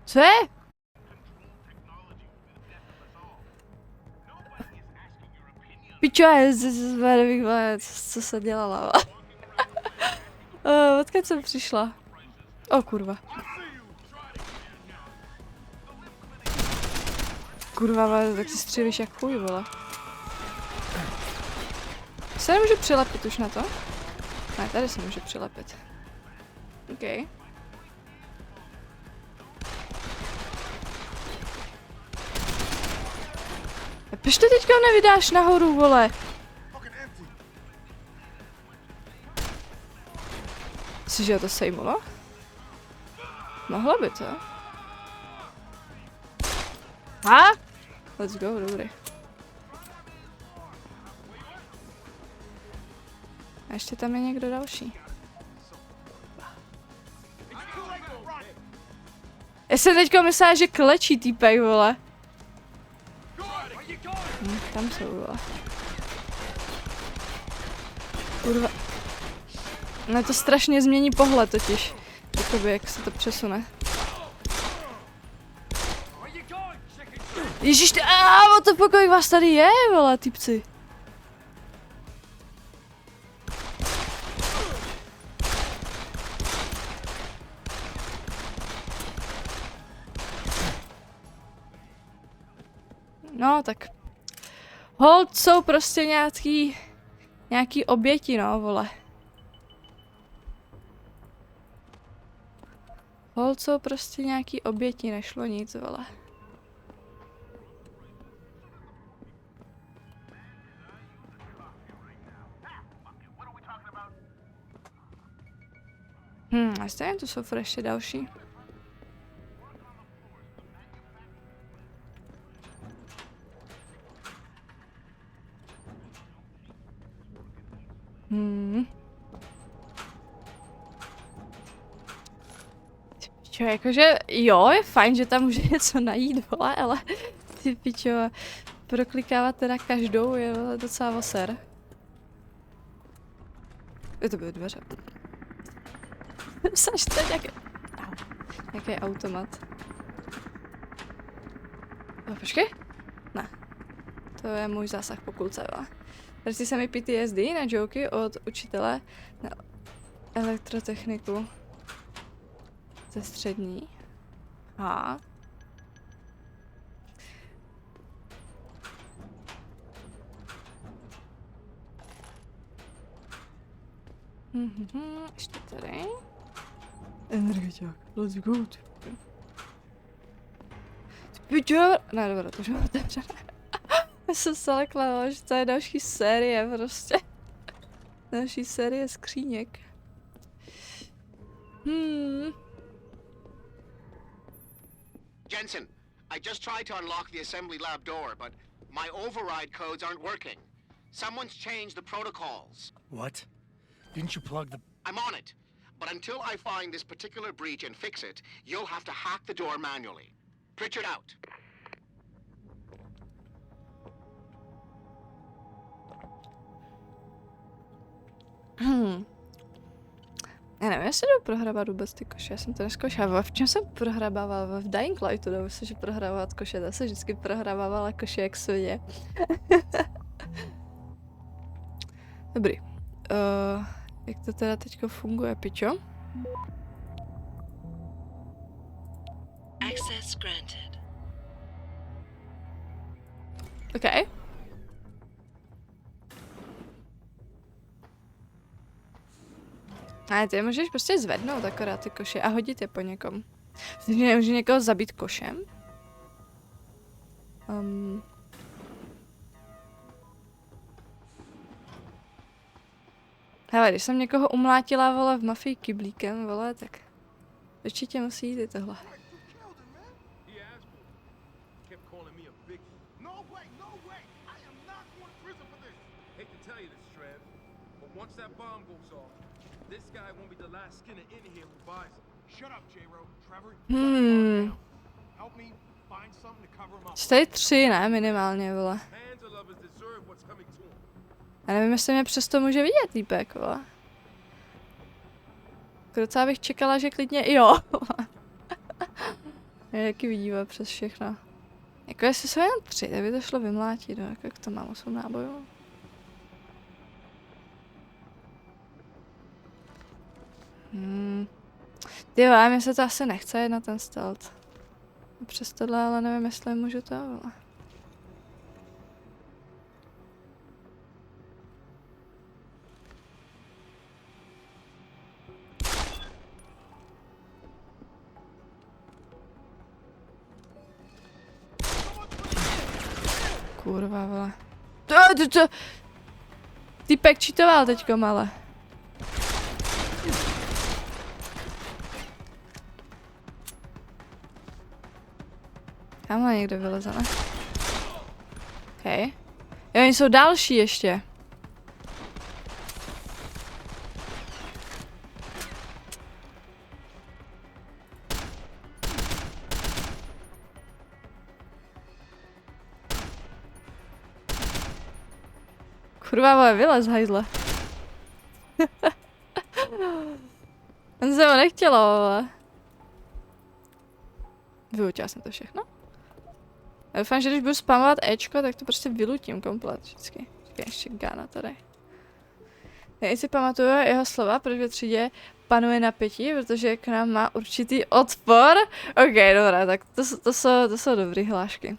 Co je? Pičo, co se dělala? Odkud jsem přišla? O kurva. Kurva, tak si střílíš jak chuj, vole. Se nemůžu přilepit už na to? Ne, tady se můžu přilepit. OK. Proč to teďka nevydáš nahoru, vole? Myslíš, že to sejmulo? Mohlo by to. A? Let's go, dobrý. A ještě tam je někdo další. Já jsem teďka myslela, že klečí týpej, vole. Tam jsou, vole. Kurva. No to strašně změní pohled totiž. Jakoby, jak se to přesune. Ježíš, o to pokoj vás tady je, vole, typci. No, tak. Hold jsou prostě nějaký oběti, no, vole. Hold jsou prostě nějaký oběti, nešlo nic, vole. A stejně tu jsou ještě další. Čo, jakože, jo, je fajn, že tam může něco najít, vole, ale ty pičo, proklikávat teda každou je docela voser. Je to byly dveře. Myslíš, to je nějaký automat. Počkej. Ne. To je můj zásah po kulce, vole. Vrátí se mi PTSD na joky od učitele na elektrotechniku ze střední. A. Ještě tady. Energeťák, let's go. Pičo. Ne, dobré, to už mám otevřené. Já jsem se lekla, že to je další série prostě. Další série skříněk. Jensen, I just tried to unlock the assembly lab door, but my override codes aren't working. Someone's changed the protocols. What? Didn't you plug the... I'm on it. But until I find this particular breach and fix it, you'll have to hack the door manually. Pritchard out. Já nevím, jestli jdu prohrabat vůbec ty koše, já jsem to neskoušela. V čem jsem prohrabávala? V Dying Lightu, nebo se, že prohrávat koše, já jsem vždycky prohrabávala koše jak svině. Dobrý. Jak to teda teďko funguje, pičo? Access granted. OK. Ale ty můžeš prostě zvednout akorát ty koše a hodit je po někom. Může někoho zabít košem? Hele, když jsem někoho umlátila, vole, v mafii kyblíkem, vole, tak určitě musí jít i tohle. once that bomb goes off, this guy won't be the last skinner in here who buys them. Shut up, J-Ro. Trevor. Help me find something to cover him up. Jste 3, ne? Minimálně, vole. Hands lovers deserve what's coming to them. Já nevím, jestli mě přesto může vidět týpek, vole. Docela bych čekala, že klidně jo. Jaký vidíme přes všechno. Jako jestli jsou jen 3, tak by to šlo vymlátit, no. Jak to mám 8 nábojů. Tyjo, mně se to asi nechce jít na ten stealth. Přes tohle, ale nevím, jestli můžu to, vole. Kurva, vole. Týpek čítoval teďko, ale. Tamhle někdo vyleze, ne? Hej. Jo, oni jsou další ještě. Kurva, vole, vylez, hajzle. On se ho nechtělo, vole. Vylučila jsem to všechno? Já doufám, že když budu spamovat Ečko, tak to prostě vylutím komplet vždycky. Říkám ještě Gana tady. Já si pamatuju jeho slova, proč ve třídě panuje napětí, protože k nám má určitý odpor. Ok, dobré, tak to jsou dobrý hlášky.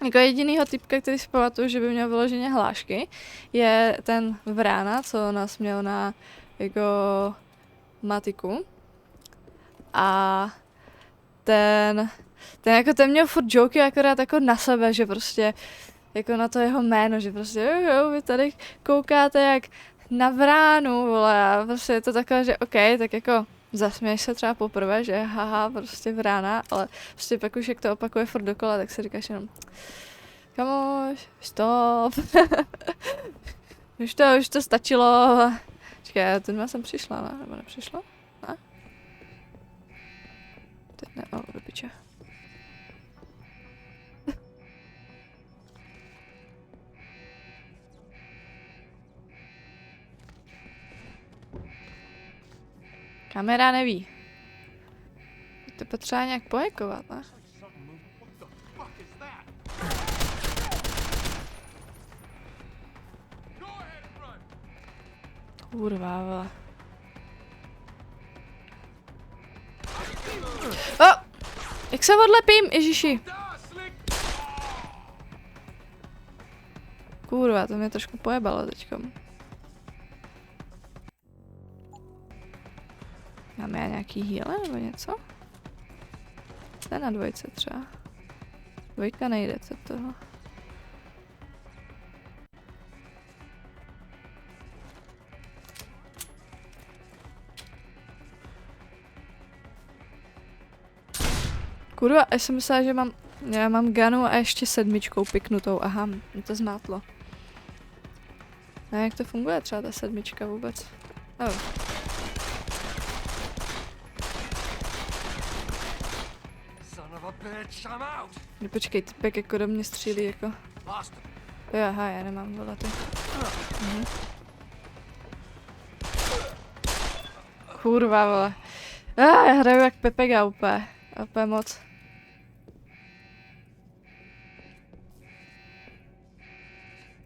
Jako jedinýho typka, který si pamatuju, že by měl vyloženě hlášky, je ten Vrána, co nás měl na jako matiku. A ten ten měl furt joky akorát jako na sebe, že prostě jako na to jeho jméno, že prostě jo, vy tady koukáte jak na Vránu, vole, a prostě je to takové, že OK, tak jako zasměješ se třeba poprvé, že haha, prostě Vrána, ale prostě pak už jak to opakuje furt dokola, tak si říkáš jenom kamoš, stop. už to stačilo. Čekaj, ten jsem přišla, ne? Nebo nepřišla? Ne? Teď ne, do piče. Kamera neví. To potřeba nějak pohekovat, ne? Kurva, vole. Jak se odlepím, ježiši. Kurva, to mě trošku pojebalo teďkom. Máme já nějaký healer nebo něco? To je na 2 třeba. 2 nejde, co toho. Kurva, já jsem myslela, že já mám Ganu a ještě 7 piknutou, aha, mě to zmátlo. A jak to funguje třeba ta 7 vůbec? No počkej, typek jako do mě střílí jako. Jo, aha, já nemám volaty. Kurva, vole. Já hraju jak Pepega úplně. Úplně moc.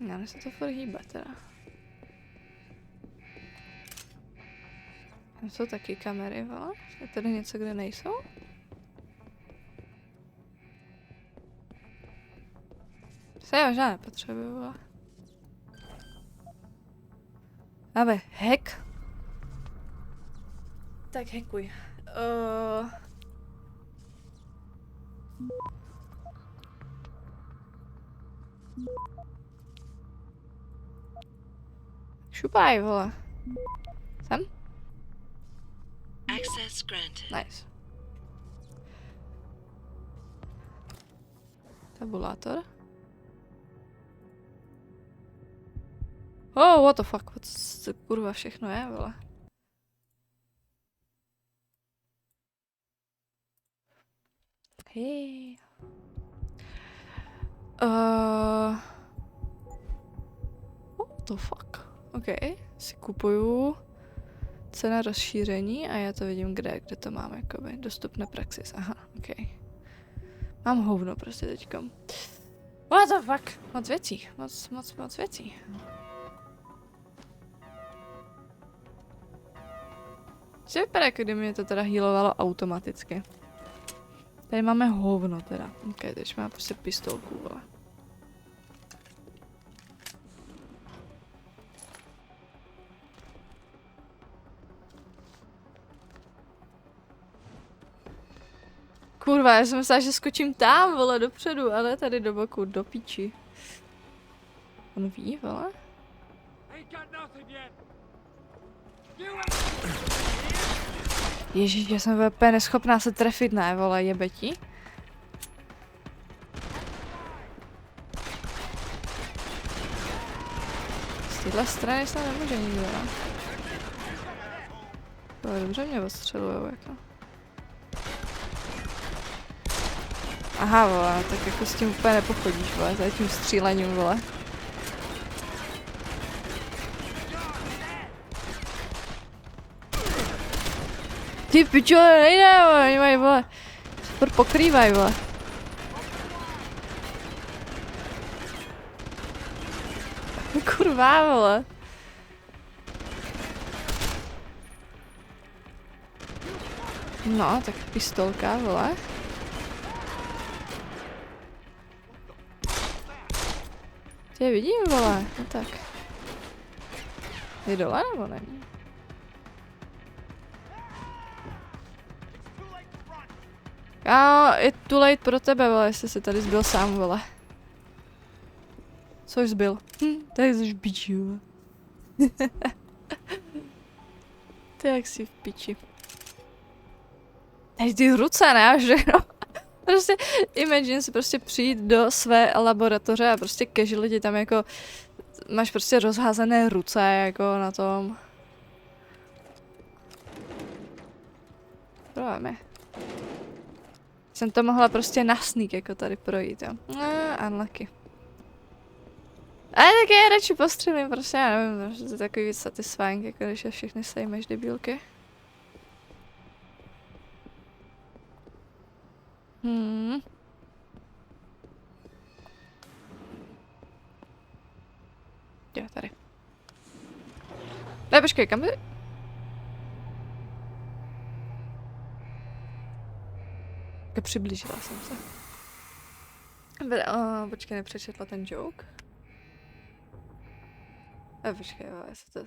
Já se to furt hýbe teda. Tam jsou taky kamery, vole? Je tady něco, kde nejsou? Se já možná nepotřebuju, vole. Ale hack. Tak hackuj. Šupaj, vole. Sem? Access granted. Nice. Tabulátor. Oh, what the fuck, co to kurva všechno je, vole. Hej. What the fuck? OK, si kupuju cena rozšíření a já to vidím kde to mám, jakoby, dostupné praxis, aha, OK. Mám hovno prostě teďkom. What the fuck? Moc věcí, moc věcí. Co vypadá, jako kdyby mě to teda healovalo automaticky. Tady máme hovno teda. OK, teď máme prostě pistolku, vole. Kurva, já jsem myslela, že skočím tam, vole, dopředu, ale tady do boku, do píči. On ví, vole? Ježíš, já jsem úplně neschopná se trefit, ne, vole, jebeti. Z téhle strany se nemůže nikdo, ne? To je dobře, mě odstřelujou, jako. Aha, vole, tak jako s tím úplně nepochodíš, vole, tady tím střílením, vole. Ty pičo, nejde, vole, oni mají, vole, super pokrývaj, vole. Kurva, vole. No, tak pistolka, vole. Tě vidím, vole, no tak. Je dole, nebo není? Je too late pro tebe, vole, jestli jsi tady zbyl sám, vole. Což zbyl? Tady jsi v piči, vole. Ty jak jsi v piči. Tady ty ruce, ne? Všechno. Prostě imagine si prostě přijít do své laboratoře a prostě casually ti tam jako máš prostě rozházené ruce jako na tom. Prováme. Jsem to mohla prostě na sneak jako tady projít, jo. Unlucky. Ale tak já radši postřelím, prostě já nevím, že to je takový víc satisfying, jako když je všechny sejmeš debílky. Jo, tady. Ne, počkej, kam by... Přiblížila jsem se. Počkej, nepřečetla ten joke. Počkej, jestli to...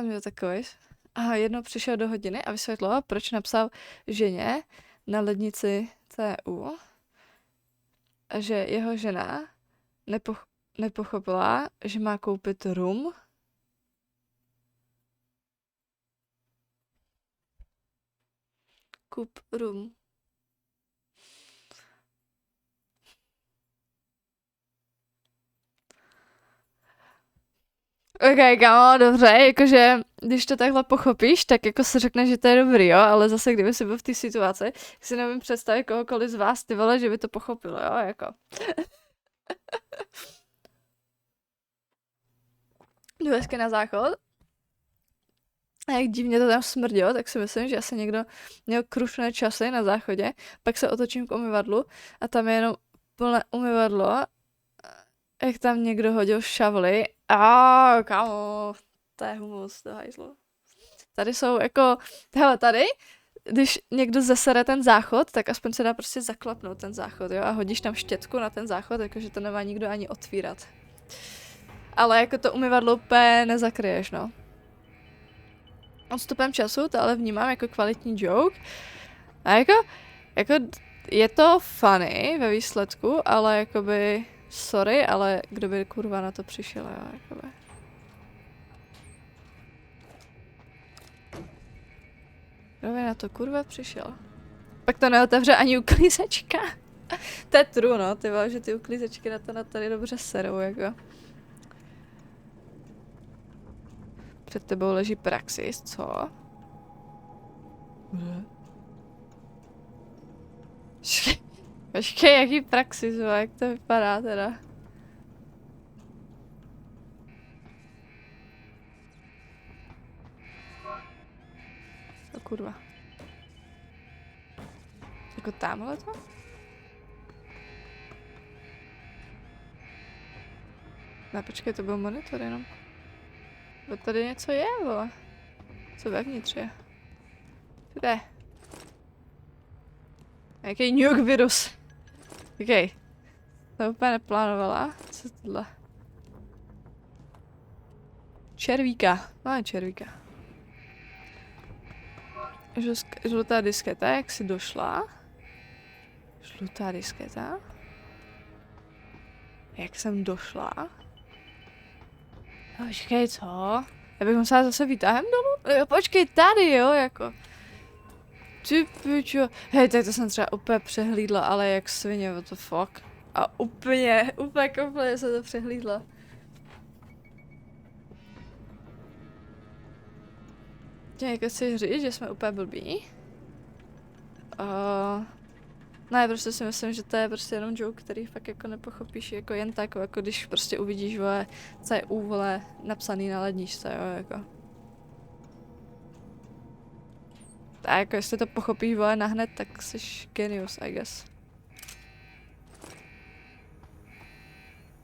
Měl takový. Jednou přišel do hodiny a vysvětloval, proč napsal ženě na lednici TU, že jeho žena nepochopila, že má koupit rum. Kup rum. Ok, kámo, dobře, jakože když to takhle pochopíš, tak jako se řekne, že to je dobrý, jo, ale zase kdyby si byl v té situaci, si nevím představit kohokoliv z vás, ty vole, že by to pochopilo, jo, jako. Jdu hezky na záchod. A jak divně to tam smrdilo, tak si myslím, že asi někdo měl krušné časy na záchodě, pak se otočím k umyvadlu a tam je jenom plné umyvadlo, jak tam někdo hodil šavly. Kámo, to je humus, to hajzlo. Tady jsou jako, hele, tady, když někdo zasere ten záchod, tak aspoň se dá prostě zaklapnout ten záchod, jo, a hodíš tam štětku na ten záchod, jakože to nemá nikdo ani otvírat. Ale jako to umyvadlo úplně nezakryješ, no. Odstupem času to ale vnímám jako kvalitní joke. A jako je to funny ve výsledku, ale jakoby, sorry, ale kdo by kurva na to přišel, jo, jakoby. Kdo by na to kurva přišel? Pak to neotevře ani uklízečka. To je true, no, ty vole, že ty uklízečky na tady dobře serou, jako. Před tebou leží praxis, co? Počkej, jaký praxis, jak to vypadá teda? To kurva. Jako tamhle to? Ne, počkej, to byl monitor jenom. Bo tady něco je, vole. Co vevnitř je? Kde? Jaký nuke virus? Okej. To úplně neplánovala. Co je tohle? Červíka. Máme červíka. Žlutá disketa, jak jsi došla? Žlutá disketa? Jak jsem došla? Počkej, co? Já bych musela zase výtahem dolů? Jo, počkej, tady, jo, jako. Ty pičo. Hej, tak to jsem třeba úplně přehlídla, ale jak svině, what the fuck. A úplně jsem to přehlídla. Jako chceš říct, že jsme úplně blbí? Ne, prostě si myslím, že to je prostě jenom joke, který fakt jako nepochopíš jako jen tak, jako když prostě uvidíš, vole, co je úvole napsaný na ledničce, jo, jako. Tak jako jestli to pochopíš, vole, nahned, tak jsi genius, I guess.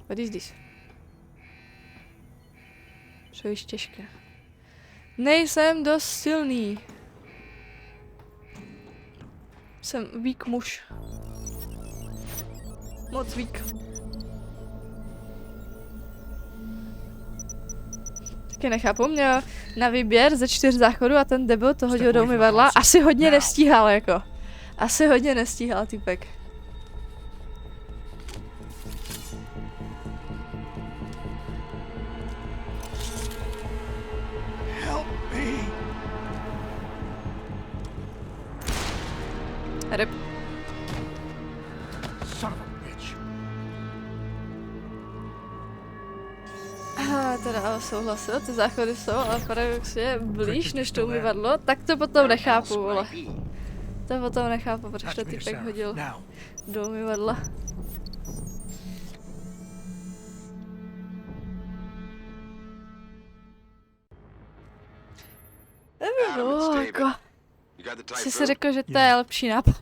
What is this? Příliš těžké. Nejsem dost silný. Jsem weak muž. Moc weak. Taky nechápu, měl na výběr ze 4 záchodů a ten debil to hodil do umyvadla. Asi hodně nestíhal, jako. Asi hodně nestíhal, týpek. Rip. Teda ale souhlasil, ty záchody jsou, ale paradoxně blíž než to umyvadlo, tak to potom nechápu, vole. To potom nechápu, protože to týpek hodil do umyvadla. Jako... Jsi si řekl, že to je lepší nápad.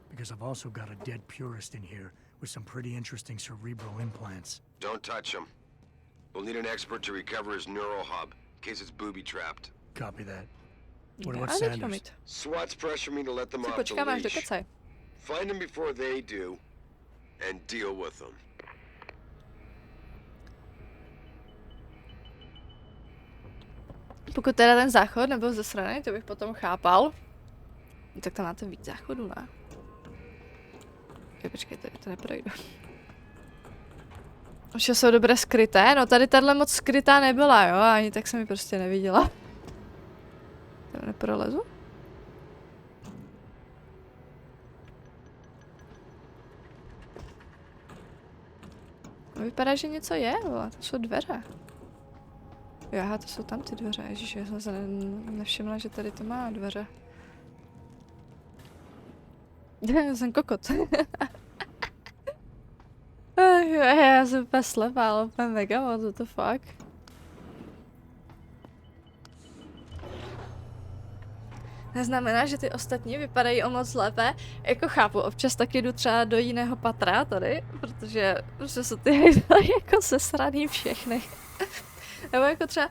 Because I've also got a dead purist in here with some pretty interesting cerebral implants. Don't touch him. We'll need an expert to recover his neural hub, in case it's booby-trapped. Copy that. What about Sanders? SWAT's pressure me to let them off the leash. Find them before they do, and deal with them. Pokud teda ten záchod nebyl zesraný, to bych potom chápal. Tak tam máte víc záchodů, ne? Počkej, tady to neprojdu. Už jsou dobré skryté, no tady tahle moc skrytá nebyla, jo, ani tak jsem ji prostě neviděla. Tam neprolezu? Vypadá, že něco je, vole, to jsou dveře. Jo, aha, to jsou tam ty dveře, ježiš, já jsem se nevšimla, že tady to má dveře. Já jsem kokot. Já jsem úplně slepá, ale úplně mega, what the fuck. Neznamená, že ty ostatní vypadají o moc lépe. Jako chápu, občas taky jdu třeba do jiného patra tady, protože jsou ty jako sesraný všechny. Nebo jako třeba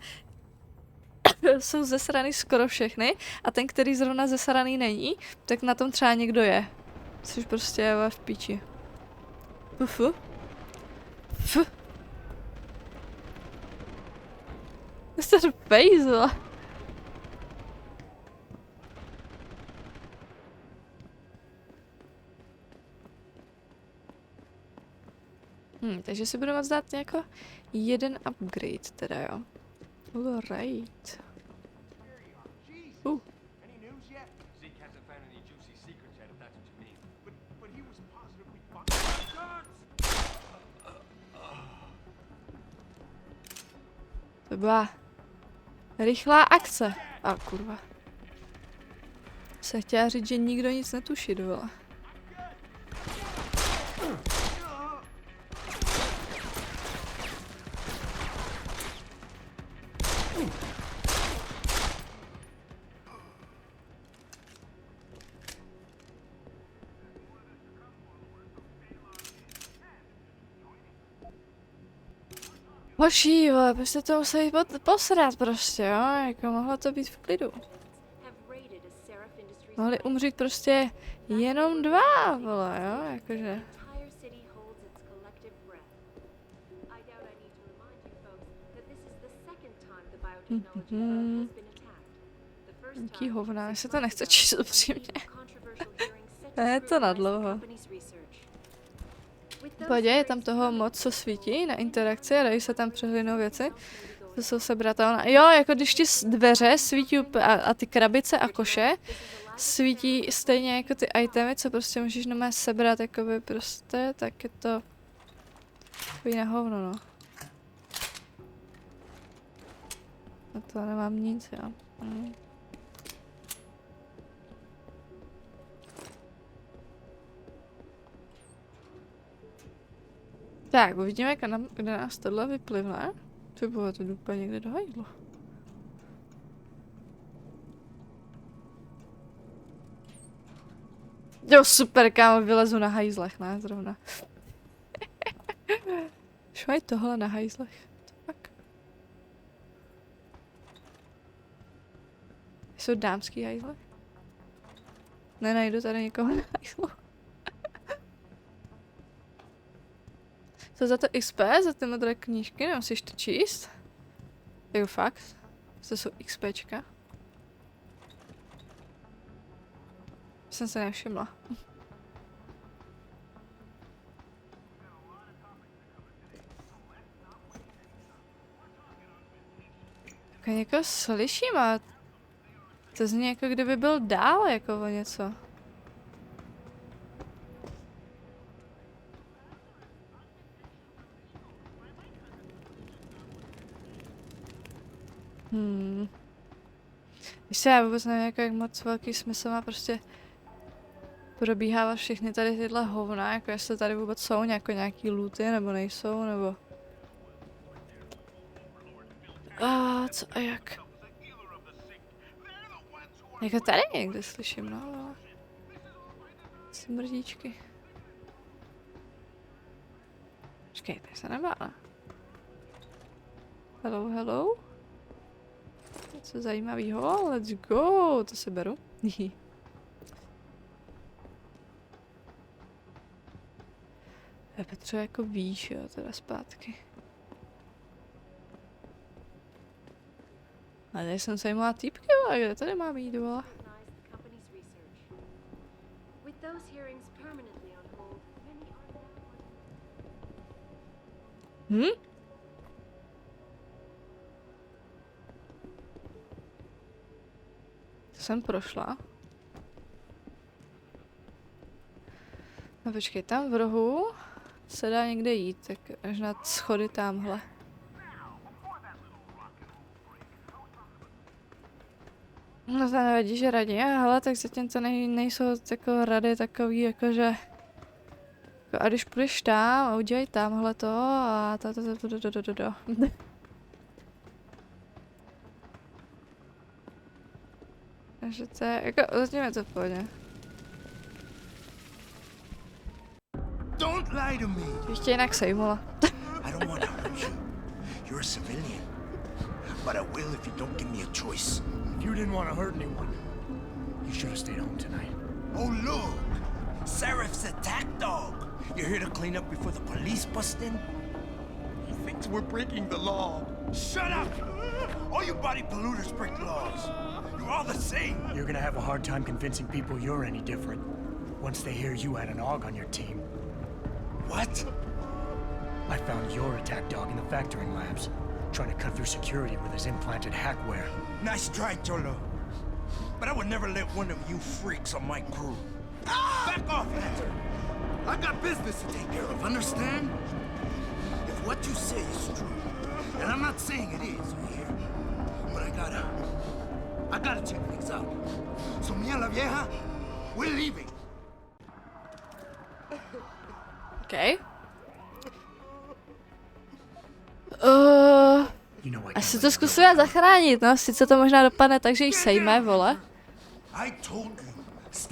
jsou zesraný skoro všechny a ten, který zrovna zesraný není, tak na tom třeba někdo je. Což prostě je v píči. Fufu. Fuh. Jste to face, takže si budu moct dát jako jeden upgrade teda, jo. To byla rychlá akce. A kurva. Se chtěla říct, že nikdo nic netuší, vole. Hoší, vole, prostě to museli posrat prostě, jo, jako mohlo to být v klidu. Mohli umřít prostě jenom 2, vole, jo, jakože. Jaký hovna, já se to nechce číst upřímně. Je to nadlouho. Pohodě, je tam toho moc, co svítí na interakci a dají se tam přehlinou věci. To jsou sebratelné. Jo, jako když ti dveře svítí a ty krabice a koše svítí stejně jako ty itemy, co prostě můžeš normálně sebrat, jakoby prostě, tak je to takový na hovno, no. Na to nemám nic, jo. Tak, uvidíme, kde nás tohle vyplivne. Ty bylo to úplně někde do hajzlu. Jo, super, kámo, vylezu na hajzlech, ne, zrovna. Už mají tohle na hajzlech. Tak. Jsou dámský hajzle? Nenajdu tady někoho na hajzlu. Co za to XP, za ty modré knížky, nemusíš to číst? Jo, fakt. To jsou XPčka. Jsem se nevšimla. Tak někoho slyším a to zní jako kdyby byl dál jako o něco. Víš, já vůbec nevím, jak moc velký smysl má prostě probíhávat všechny tady tyhle hovna, jako jestli tady vůbec jsou nějaký looty, nebo nejsou, nebo... Co a jak? Jako tady někde slyším, no, ale... Smrdíčky. Počkej, tady se nebála. Hello, hello? Co zajímavýho? Let's go! To si beru. Já potřebuji jako výš, jo, teda zpátky. A tady jsem zajímavá týpky, ale kde tady mám jít, vole? Jsem prošla. No počkej, tam v rohu se dá někde jít, tak až na schody tamhle. No to nevadí, že radí, ale tak zatím to nejsou jako rady takový, jakože... A když půjdeš tam a udělej tamhle to a to. Takže to je, jako, zatím je to v pohodě. Don't lie to me. Ještě jinak sejmula. I don't want to hurt you. You're a civilian. But I will if you don't give me a choice. If you didn't want to hurt anyone, you should have stayed home tonight. Oh, look! Serif's attack dog. You're here to clean up before the police bust in? He thinks we're breaking the law. Shut up! All you body polluters break laws. You're all the same. You're gonna have a hard time convincing people you're any different once they hear you had an AUG on your team. What? I found your attack dog in the factoring labs, trying to cut through security with his implanted hackware. Nice try, Cholo. But I would never let one of you freaks on my crew. Back off, Hunter! I got business to take care of, understand? If what you say is true, and I'm not saying it is, gotta check things out. So me and la vieja, we're leaving. Okay. Asi to zkusíme zachránit, no. Sice to možná dopadne tak, že jí sejme, vole.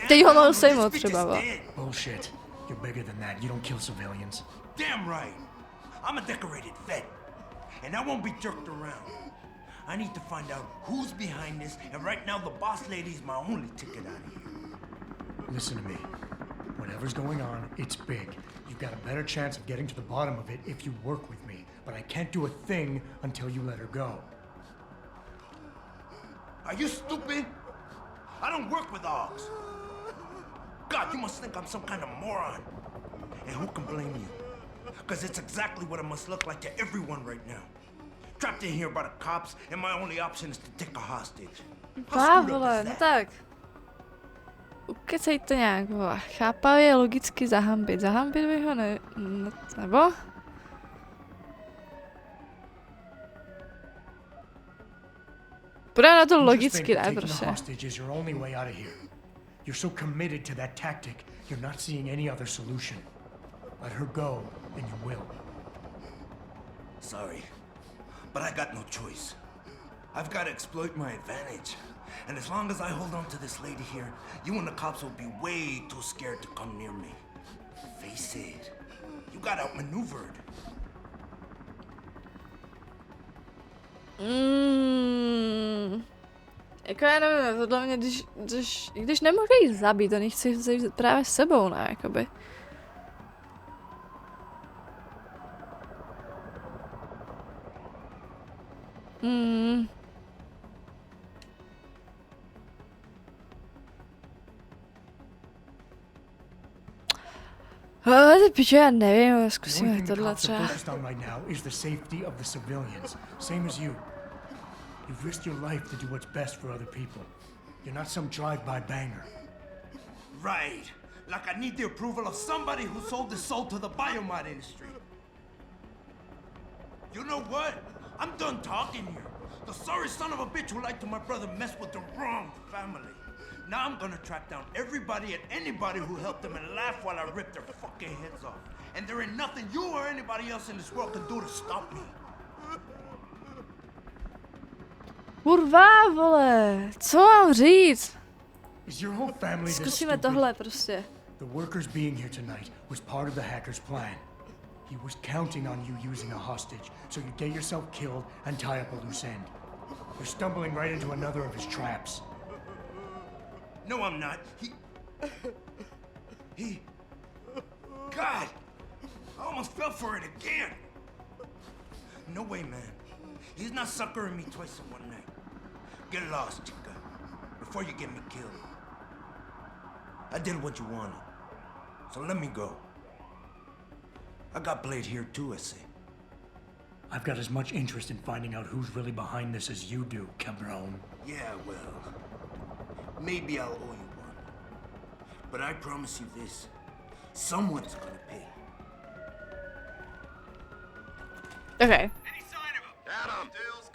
Teď ho mohl sejmout třeba, vole. Bullshit. You're bigger than that. You don't kill civilians. Damn right. I'm a decorated vet, and I won't be jerked around. I need to find out who's behind this, and right now the boss lady is my only ticket out of here. Listen to me. Whatever's going on, it's big. You've got a better chance of getting to the bottom of it if you work with me, but I can't do a thing until you let her go. Are you stupid? I don't work with dogs. God, you must think I'm some kind of moron. And who can blame you? Because it's exactly what it must look like to everyone right now. Trapped in here by the cops, and my only option is to take a hostage. Vole, no tak. Ukecej to nějak, vole. Chápavě logicky zahambit. Zahambit bych ho nebo? Půjde na to logicky, ne, prostě. You're so committed to that tactic, you're not seeing any other solution. Let her go, and you will. Sorry, but I got no choice. I've got to exploit my advantage. And as long as I hold on to this lady here, you and the cops will be way too scared to come near me. Face it, you got outmaneuvered. Jako já nevím, podle mě, když nemůže jí zabít, oni chci vzít právě s sebou, ne, jakoby. Ty piče, já nevím, zkusíme tohle třeba. You've risked your life to do what's best for other people. You're not some drive-by banger. Right. Like I need the approval of somebody who sold his soul to the biomod industry. You know what? I'm done talking here. The sorry son of a bitch who lied to my brother messed with the wrong family. Now I'm gonna track down everybody and anybody who helped them and laugh while I rip their fucking heads off. And there ain't nothing you or anybody else in this world can do to stop me. Kurva, vole, co mám říct? Zkusíme tohle prostě. The workers being here tonight was part of the hacker's plan. He was counting on you using a hostage, so you get yourself killed and tie up a loose end. You're stumbling right into another of his traps. No, I'm not. God! I almost fell for it again! No way, man. He's not suckering me twice in one night. Get lost, chica, before you get me killed. I did what you wanted, so let me go. I got Blade here too, I see. I've got as much interest in finding out who's really behind this as you do, cabron. Yeah, well, maybe I'll owe you one. But I promise you this, someone's gonna pay. Okay.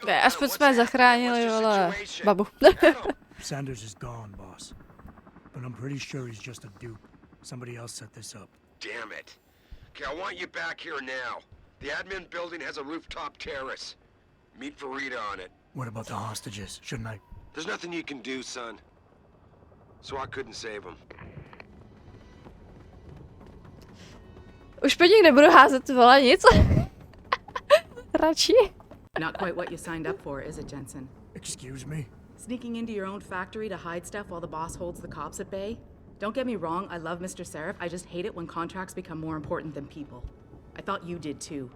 Okay, aspoň jsme zachránili, vole, babu. Sanders is gone, boss. But I'm pretty sure he's just a dupe. Somebody else set this up. Damn it. Okay, I want you back here now. The admin building has a rooftop terrace. Meet for Rita on it. What about the hostages? Shouldn't I? There's nothing you can do, son. So I couldn't save them. Už po nich nebudu házet, vole, nic. Radši. Not quite what you signed up for, is it, Jensen? Excuse me? Sneaking into your own factory to hide stuff while the boss holds the cops at bay? Don't get me wrong, I love Mr. Seraph. I just hate it when contracts become more important than people. I thought you did too.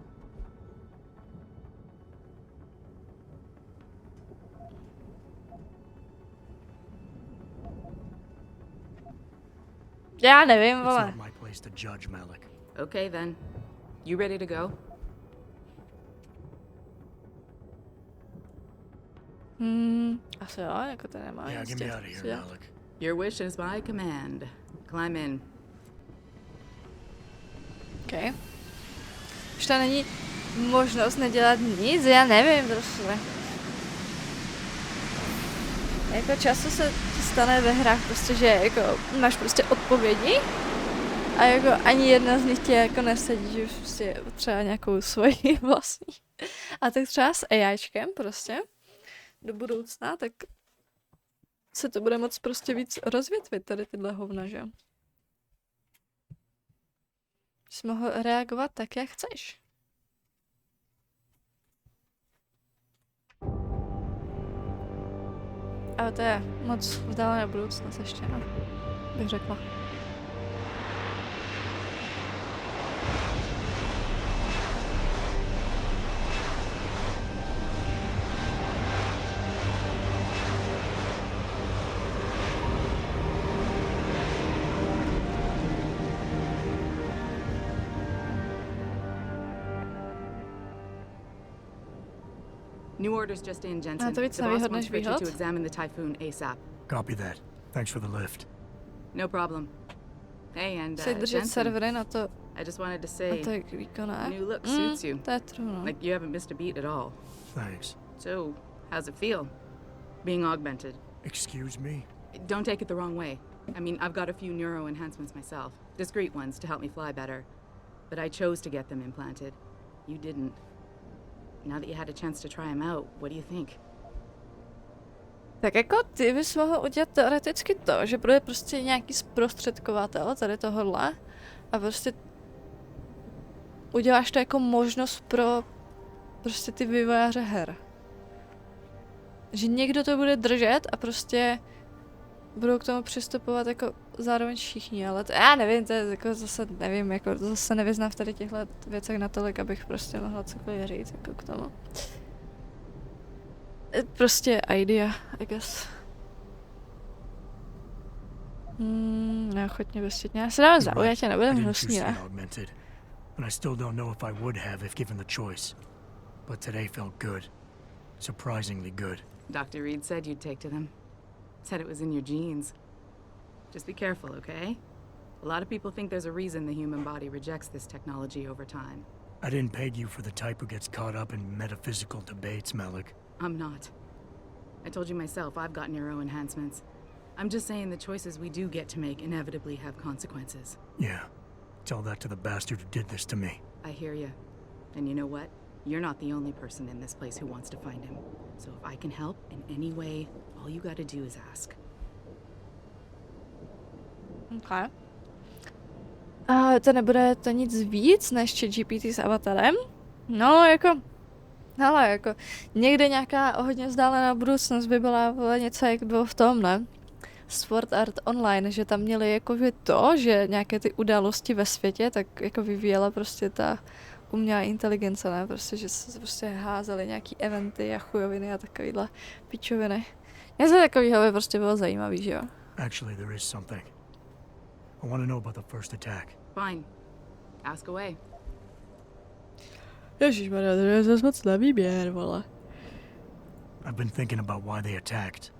Já nevím, vole. It's not my place to judge, Malik. Okay then. You ready to go? Asi jo, jako to nemá. Yeah, get me out of here, Malik. Your wish is my command. Climb in. Okay. Už to není možnost nedělat nic, já nevím prostě. Jako často se stane ve hrách prostě, že jako máš prostě odpovědi a jako ani jedna z nich tě jako nesedí, že prostě třeba nějakou svoji vlastní. A tak třeba s AIčkem prostě do budoucna, tak se to bude moc prostě víc rozvětvit tady tyhle hovna, že? Jsi mohl reagovat tak, jak chceš. Ale to je moc vzdálená budoucnost ještě, no, bych řekla. New orders just in, Jensen. To víc The boss nevýhod wants než Richard výhod. to examine the Typhoon ASAP. Copy that. Thanks for the lift. No problem. Hey, and Chci držet Jensen, servery na to, I just wanted to na say, to, jak výkonné. new look suits you. To je true, no. Like you haven't missed a beat at all. Thanks. So, how's it feel? Being augmented. Excuse me? Don't take it the wrong way. I mean, I've got a few neuro enhancements myself. Discreet ones to help me fly better. But I chose to get them implanted. You didn't. Now that you had a chance to try them out, what do you think? Tak jako ty bys mohl udělat teoreticky to, že bude prostě nějaký zprostředkovatel tady tohohle a prostě uděláš to jako možnost pro prostě ty vývojáře her. Že někdo to bude držet a prostě budou k tomu přistupovat jako zároveň všichni, ale to, já nevím, to je jako zase nevím, jako zase nevyznám v tady těchto věcech natolik, abych prostě mohla cokoliv říct jako k tomu. Prostě idea, I guess. Neochotně bezcitně. Já se dám zaujatě, nebudem hnusný, ne? And I still don't know if I would have if given the choice. But today felt good. Surprisingly good. Dr. Reed said you'd take to them. Said it was in your genes. Just be careful, okay? A lot of people think there's a reason the human body rejects this technology over time. I didn't peg you for the type who gets caught up in metaphysical debates, Malik. I'm not. I told you myself, I've got neuro enhancements. I'm just saying the choices we do get to make inevitably have consequences. Yeah. Tell that to the bastard who did this to me. I hear you. And you know what? You're not the only person in this place who wants to find him. So if I can help in any way, all you gotta do is ask. Okay. A to nebude to nic víc než ChatGPT s avatarem? No, jako... Hele, jako... Někde nějaká hodně vzdálená budoucnost by byla něco, jak bylo v tom, ne? Sword Art Online, že tam měli jako to, že nějaké ty události ve světě, tak jako vyvíjela prostě ta umělá inteligence, ne? Prostě, že se prostě házely nějaký eventy a chujoviny a takovýhle pičoviny. Něco takovýho by prostě bylo zajímavý, že jo? Actually, there is something. I want to know about the first attack. Fine. Ask away. Ježišmarja, to je zase moc na výběr, vole. I've been thinking about why they attacked.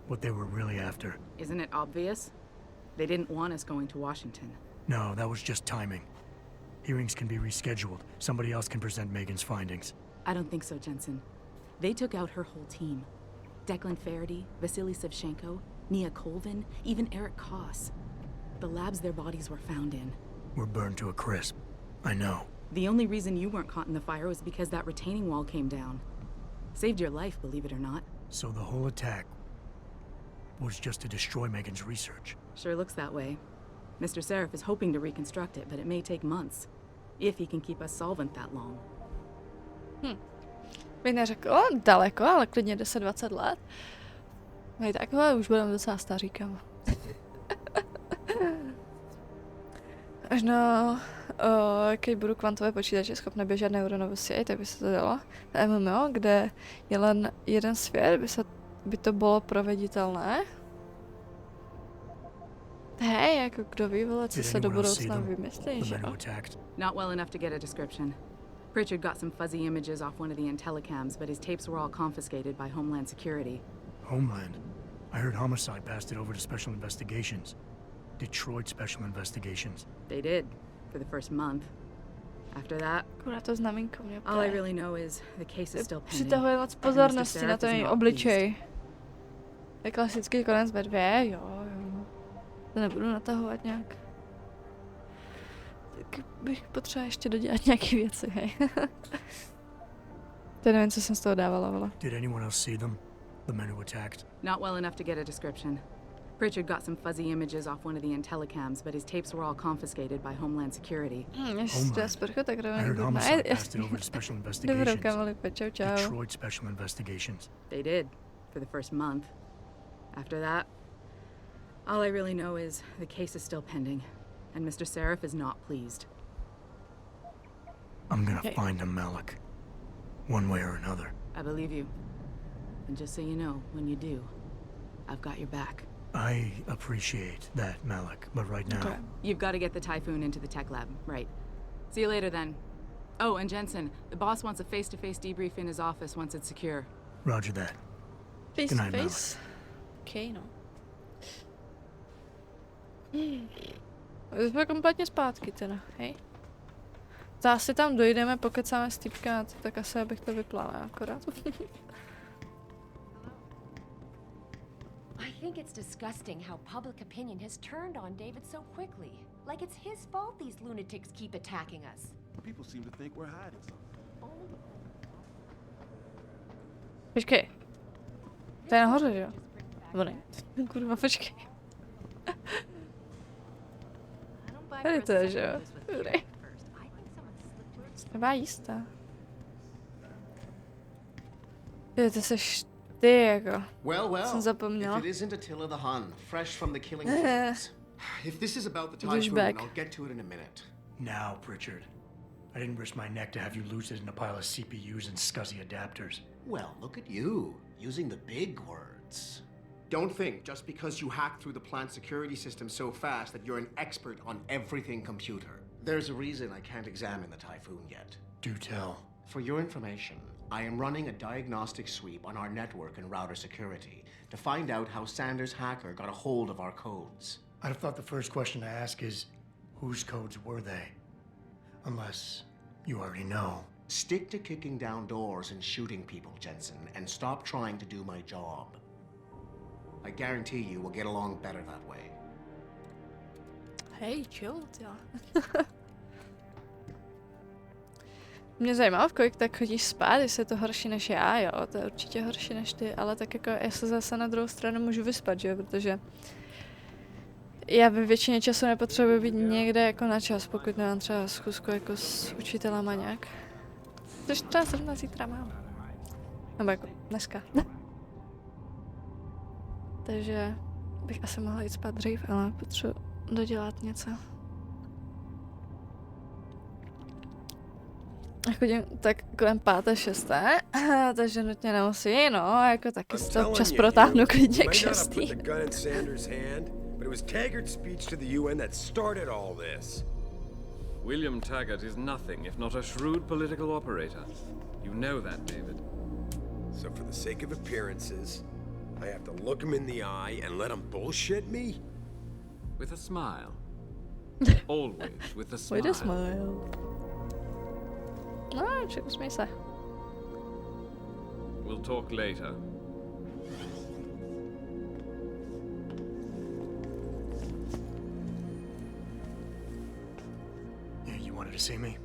What they were really after. Isn't it obvious? They didn't want us going to Washington. No, that was just timing. Hearings can be rescheduled. Somebody else can present Megan's findings. I don't think so, Jensen. They took out her whole team. Declan Faraday, Vasily Savchenko, Nia Colvin, even Eric Koss. The labs their bodies were found in. We're burned to a crisp. I know. The only reason you weren't caught in the fire was because that retaining wall came down. Saved your life, believe it or not. So the whole attack was just to destroy Megan's research. Sure looks that way. Mr. Seraph is hoping to reconstruct it, but it may take months. If he can keep us solvent that long. Bych neřekla daleko, ale klidně 10-20 let. No i takhle už budeme docela staří, kamo. Až na jaký budu kvantové počítače schopné běžet neuronovou síť, tak by se to dalo. MMO, kde je len jeden svět, by to bylo proveditelné. Hej, jako kdo ví, vole, co se do budoucna vymyslí, že jo? Not well enough to get a description. Pritchard got some fuzzy images off one of the Intellicams, but his tapes were all confiscated by Homeland Security. Homeland? I heard Homicide passed it over to Special Investigations. Detroit Special Investigations. They did, for the first month. After that, all I really know is the case is still pending. Přitahuje moc pozornosti na ten její obličej. je klasický konec ve 2, jo. To nebudu natahovat nějak. Tak bych potřeba ještě dodělat nějaké věci, hej. To nevím, co jsem z toho dávala, vole. Did anyone else see them? The men who attacked? Not well enough to get a description. Pritchard got some fuzzy images off one of the intellicams, but his tapes were all confiscated by Homeland Security. Homeland. I heard Homicide passed it over to Special Investigations. Detroit Special Investigations. They did, for the first month. After that, all I really know is the case is still pending, and Mr. Seraph is not pleased. I'm gonna find him, Malik. One way or another. I believe you. And just so you know, when you do, I've got your back. I appreciate that, Malik, but right now... Okay. You've got to get the Typhoon into the tech lab, right. See you later, then. Oh, and Jensen, the boss wants a face-to-face debrief in his office once it's secure. Roger that. Face-to-face? Okay, no. Jsme kompletně zpátky teda, hej. Zase tam dojdeme, pokecáme s týpka, tak asi abych to vyplala akorát. I think it's disgusting how public opinion has turned on David so quickly. Like it's his fault these lunatics keep attacking us. People seem to think we're hiding something. Počkej. To je nahoře, jo? Nebo ne? Kurva, počkej. Tady to je, že jo? Dobrý. Nebá jistá. Jo, to seš ty, jako. Jsem zapomněla. If it isn't Attila the Hun, fresh from the killing fields. If this is about the Typhoon, I'll get to it in a minute. Now, Pritchard. I didn't risk my neck to have you lose it in a pile of CPUs and scuzzy adapters. Well, look at you, using the big words. Don't think just because you hacked through the plant security system so fast that you're an expert on everything computer. There's a reason I can't examine the Typhoon yet. Do tell. For your information, I am running a diagnostic sweep on our network and router security to find out how Sanders' hacker got a hold of our codes. I'd have thought the first question to ask is, whose codes were they? Unless you already know. Stick to kicking down doors and shooting people, Jensen, and stop trying to do my job. I guarantee you we'll get along better that way. Hej, chill, jo. Mě zajímalo, v kolik tak chodíš spát, jestli je to horší než já, jo, to je určitě horší než ty, ale tak jako já se zase na druhou stranu můžu vyspat, že jo, protože já ve většině času nepotřebuji být někde jako na čas, pokud nemám třeba schůzku jako s učitelama nějak. Což třeba zrovna zítra mám. Nebo jako dneska. Takže bych asi mohla jít spát dřív, ale potřebuji dodělat něco. Chodím tak kolem 5., 6., takže nutně nemusí, no, jako taky si to čas protáhnu klidně k 6. William Taggart is nothing if not a shrewd political operator. You know that, David. So for the sake of appearances, I have to look him in the eye and let him bullshit me? With a smile. Always with a smile. With a smile. No, usmij se. We'll talk later. Yeah, you wanted to see me?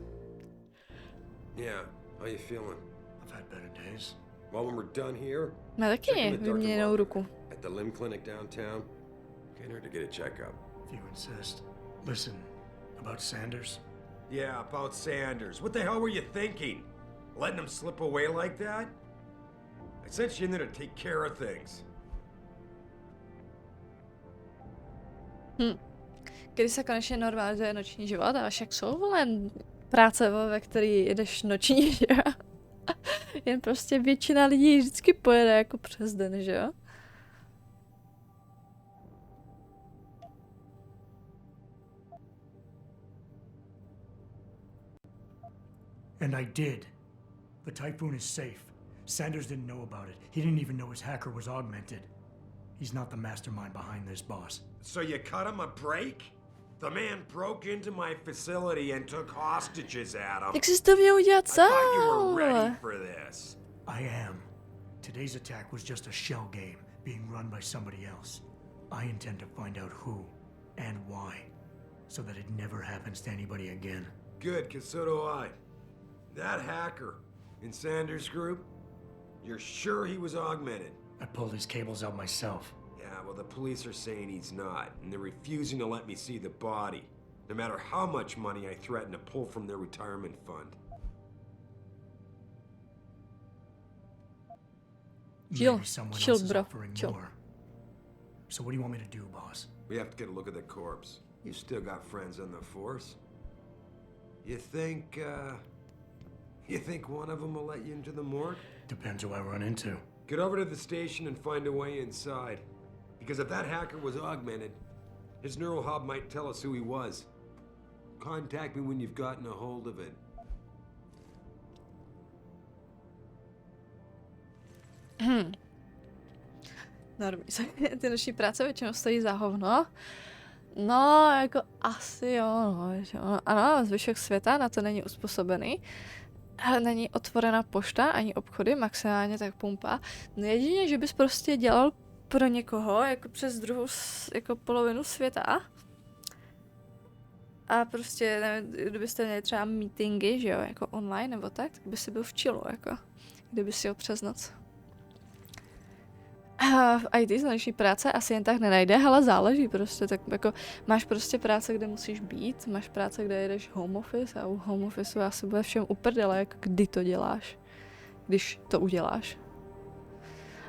Yeah, how you feeling? I've had better days. Well, when we're done here, Má taky vyměněnou ruku. At the limb clinic downtown, get her to get a checkup. If you insist. Listen, about Sanders? Yeah, about Sanders. What the hell were you thinking? Letting him slip away like that? I sent you in there to take care of things. Kdy se konečně normalizuje noční život a však jsou, vole, práce, ve který jdeš noční, že jo? Jen prostě většina lidí vždycky pojede jako přes den, že jo? And I did. The Typhoon is safe. Sanders didn't know about it. He didn't even know his hacker was augmented. He's not the mastermind behind this, boss. So you cut him a break? The man broke into my facility and took hostages at him. Jak jsi to měl udělat sám? I thought you were ready for this. I am. Today's attack was just a shell game. being run by somebody else. I intend to find out who and why, so that it never happens to anybody again. Good, because so do I. That hacker in Sanders' group, you're sure he was augmented? I pulled his cables out myself. Yeah, well, the police are saying he's not, and they're refusing to let me see the body, no matter how much money I threaten to pull from their retirement fund. Chill, Maybe someone chill, else is bro, offering chill. more. So what do you want me to do, boss? We have to get a look at the corpse. You still got friends on the force. You think one of them will let you into the morgue? Depends who I run into. Get over to the station and find a way inside. Because if that hacker was augmented, his neural hub might tell us who he was. Contact me when you've gotten a hold of it. Ty noční práce většinou stojí za hovno. No, jako asi jo, no, že jo. Ano, zvyšek světa na to není uspůsobený. Není otvorena pošta, ani obchody, maximálně tak pumpa. No jedině, že bys prostě dělal pro někoho, jako přes druhou, jako polovinu světa. A prostě, nevím, kdybyste měli třeba meetingy, že jo, jako online nebo tak by si byl v chillu, jako. Kdyby si ho přes noc. V IT značí práce asi jen tak nenajde, ale záleží prostě, tak jako máš prostě práce, kde musíš být, máš práce, kde jedeš home office a u home office asi bude všem uprdele, jako kdy to děláš, když to uděláš.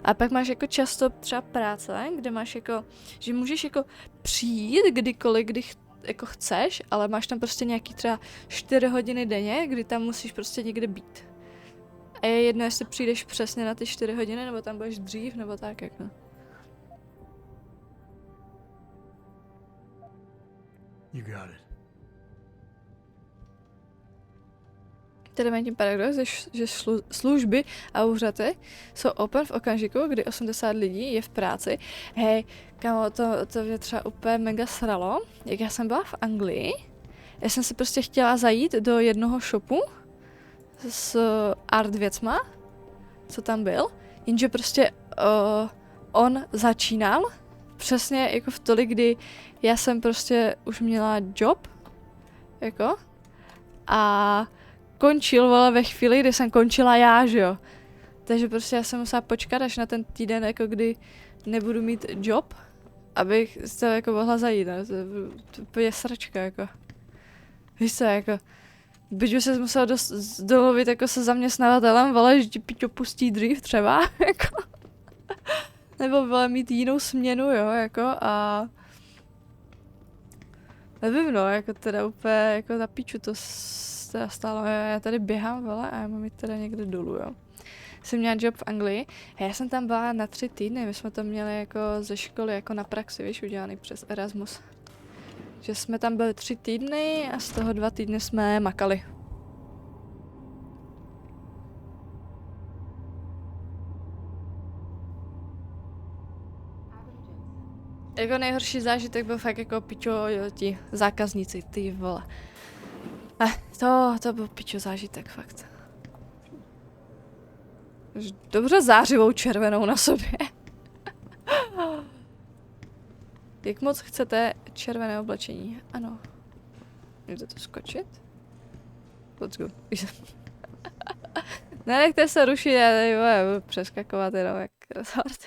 A pak máš jako často třeba práce, kde máš jako, že můžeš jako přijít kdykoliv, kdy jako chceš, ale máš tam prostě nějaký třeba 4 hodiny denně, kdy tam musíš prostě někde být. A je jedno, jestli přijdeš přesně na ty 4 hodiny, nebo tam budeš dřív, nebo tak jako. You got it. Tady mám tím paradox, že služby a úřady jsou open v okamžiku, kdy 80 lidí je v práci. Hej, kamo, to mě třeba úplně mega sralo. Jak já jsem byla v Anglii, já jsem si prostě chtěla zajít do jednoho shopu s art věcma, co tam byl, jenže prostě on začínal přesně jako v tolik, kdy já jsem prostě už měla job, jako, a končil, vole, ve chvíli, kdy jsem končila já, že jo. Takže prostě já jsem musela počkat až na ten týden, jako kdy nebudu mít job, abych to jako mohla zajít, no. To je sračka, jako. Víš co, jako, byť už se musela domluvit jako se zaměstnavatelem, vole, že ti Piťo pustí dřív třeba, jako. Nebo vole mít jinou směnu, jo, jako, a nevím, no, jako teda úplně, jako za piču to teda stálo, já tady běhám, vole, a já mám jít teda někde dolů, jo. Jsem měla job v Anglii a já jsem tam byla na 3 týdny, my jsme to měli jako ze školy, jako na praxi, víš, udělaný přes Erasmus. Že jsme tam byli 3 týdny a z toho 2 týdny jsme makali. Jako nejhorší zážitek byl fakt jako pičo, jo, ti zákazníci, ty vole. To byl pičo zážitek, fakt. Dobře zářivou červenou na sobě. Jak moc chcete červené oblečení? Ano. Můžete to skočit? Let's go. Nenechte se rušit, já tady budu přeskakovat jenom jak resort.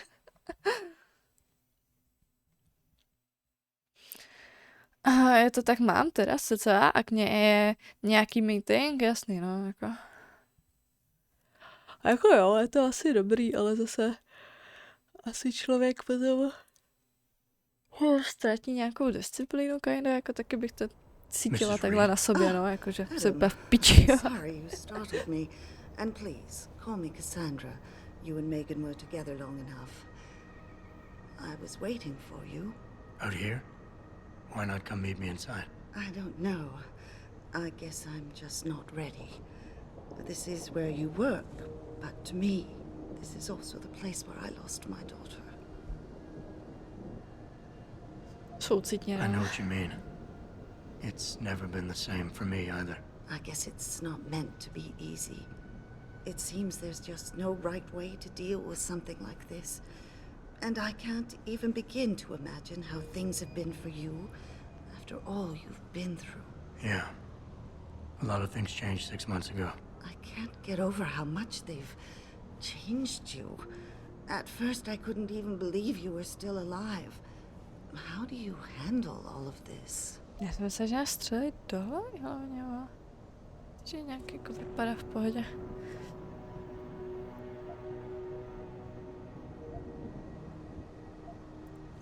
Je to tak mám teda cca, a k ně je nějaký meeting, jasný, no, jako. A jako jo, je to asi dobrý, ale zase asi člověk potom ztratí nějakou disciplínu, kinda, jako taky bych to cítila takhle na sobě, no, jakože se úplně v piči. Sorry you startled me. And please, call me Cassandra. You and Megan were together long enough. I was waiting for you. Out here? Why not come meet me inside? I don't know. I guess I'm just not ready. This is where you work, but to me, this is also the place where I lost my daughter. Soucitně, I know what you mean. It's never been the same for me either. I guess it's not meant to be easy. It seems there's just no right way to deal with something like this. And I can't even begin to imagine how things have been for you after all you've been through. Yeah. A lot of things changed 6 months ago. I can't get over how much they've changed you. At first, I couldn't even believe you were still alive. How do you handle all of this? Já jsem se že střelit dole, hlavně, jo. Že nějak jako vypadá v pohodě.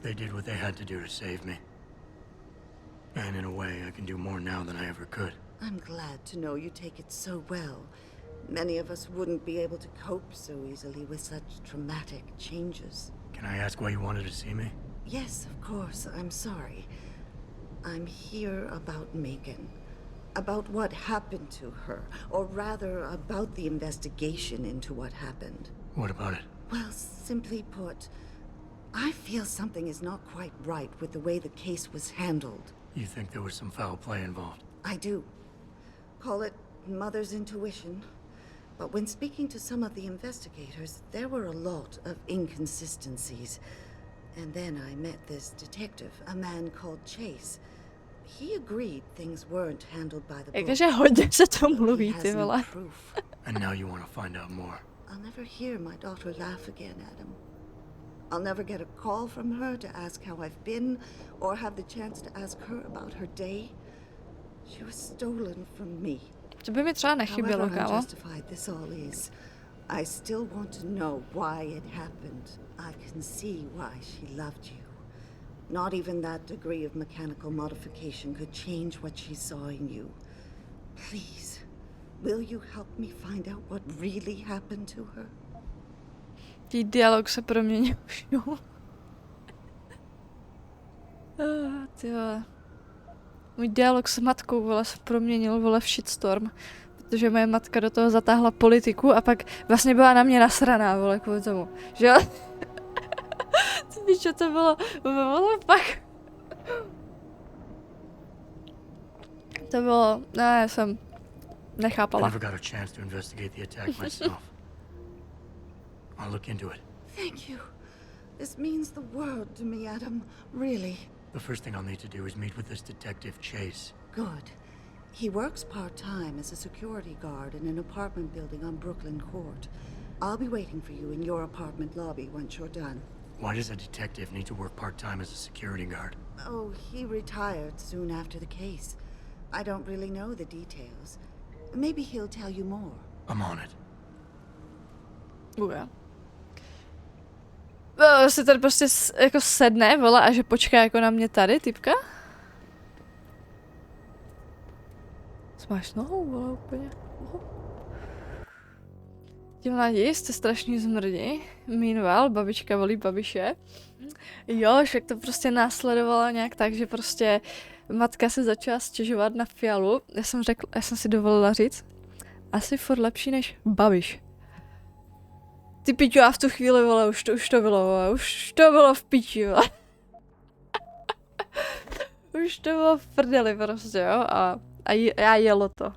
They did what they had to do to save me. And in a way, I can do more now than I ever could. I'm glad to know you take it so well. Many of us wouldn't be able to cope so easily with such traumatic changes. Can I ask why you wanted to see me? Yes, of course. I'm sorry. I'm here about Megan. About what happened to her. Or rather, about the investigation into what happened. What about it? Well, simply put, I feel something is not quite right with the way the case was handled. You think there was some foul play involved? I do. Call it mother's intuition. But when speaking to some of the investigators, there were a lot of inconsistencies. And then I met this detective, a man called Chase. He agreed things weren't handled by the book. Jakože hodně se to mluví, ty vole. And now you want to find out more. I'll never hear my daughter laugh again, Adam. I'll never get a call from her to ask how I've been, or have the chance to ask her about her day. She was stolen from me. To by mi třeba nechybělo, However kámo. unjustified this all is, I still want to know why it happened. I can see why she loved you. Not even that degree of mechanical modification could change what she saw in you. Please, will you help me find out what really happened to her? Tí dialog se proměnil už. Ty vole. Můj dialog s matkou, vole, se proměnil, vole, v shitstorm. Protože moje matka do toho zatáhla politiku a pak vlastně byla na mě nasraná, vole, kvůli tomu. Že jo? Ty víš, co to bylo pak. To bylo, ne, já jsem nechápala. I never got a chance to investigate the attack myself. I'll look into it. Thank you. This means the world to me, Adam. Really. The first thing I'll need to do is meet with this detective, Chase. Good. He works part-time as a security guard in an apartment building on Brooklyn Court. I'll be waiting for you in your apartment lobby once you're done. Why does a detective need to work part-time as a security guard? Oh, he retired soon after the case. I don't really know the details. Maybe he'll tell you more. I'm on it. Se tady prostě jako sedne, vole, a že počká jako na mě tady, typka. Co máš nohou, vole, úplně. Ti mladí, jste strašný zmrdi. Meanwhile, babička volí babiše. Jo, však to prostě následovalo nějak tak, že prostě matka se začala stěžovat na Fialu. Já jsem si dovolila říct, asi furt lepší než babiš. Ty pičo, a v tu chvíli, vole, už to bylo, vole, už to bylo v piči, vole. Už to bylo v prdeli prostě, jo, a jelo to.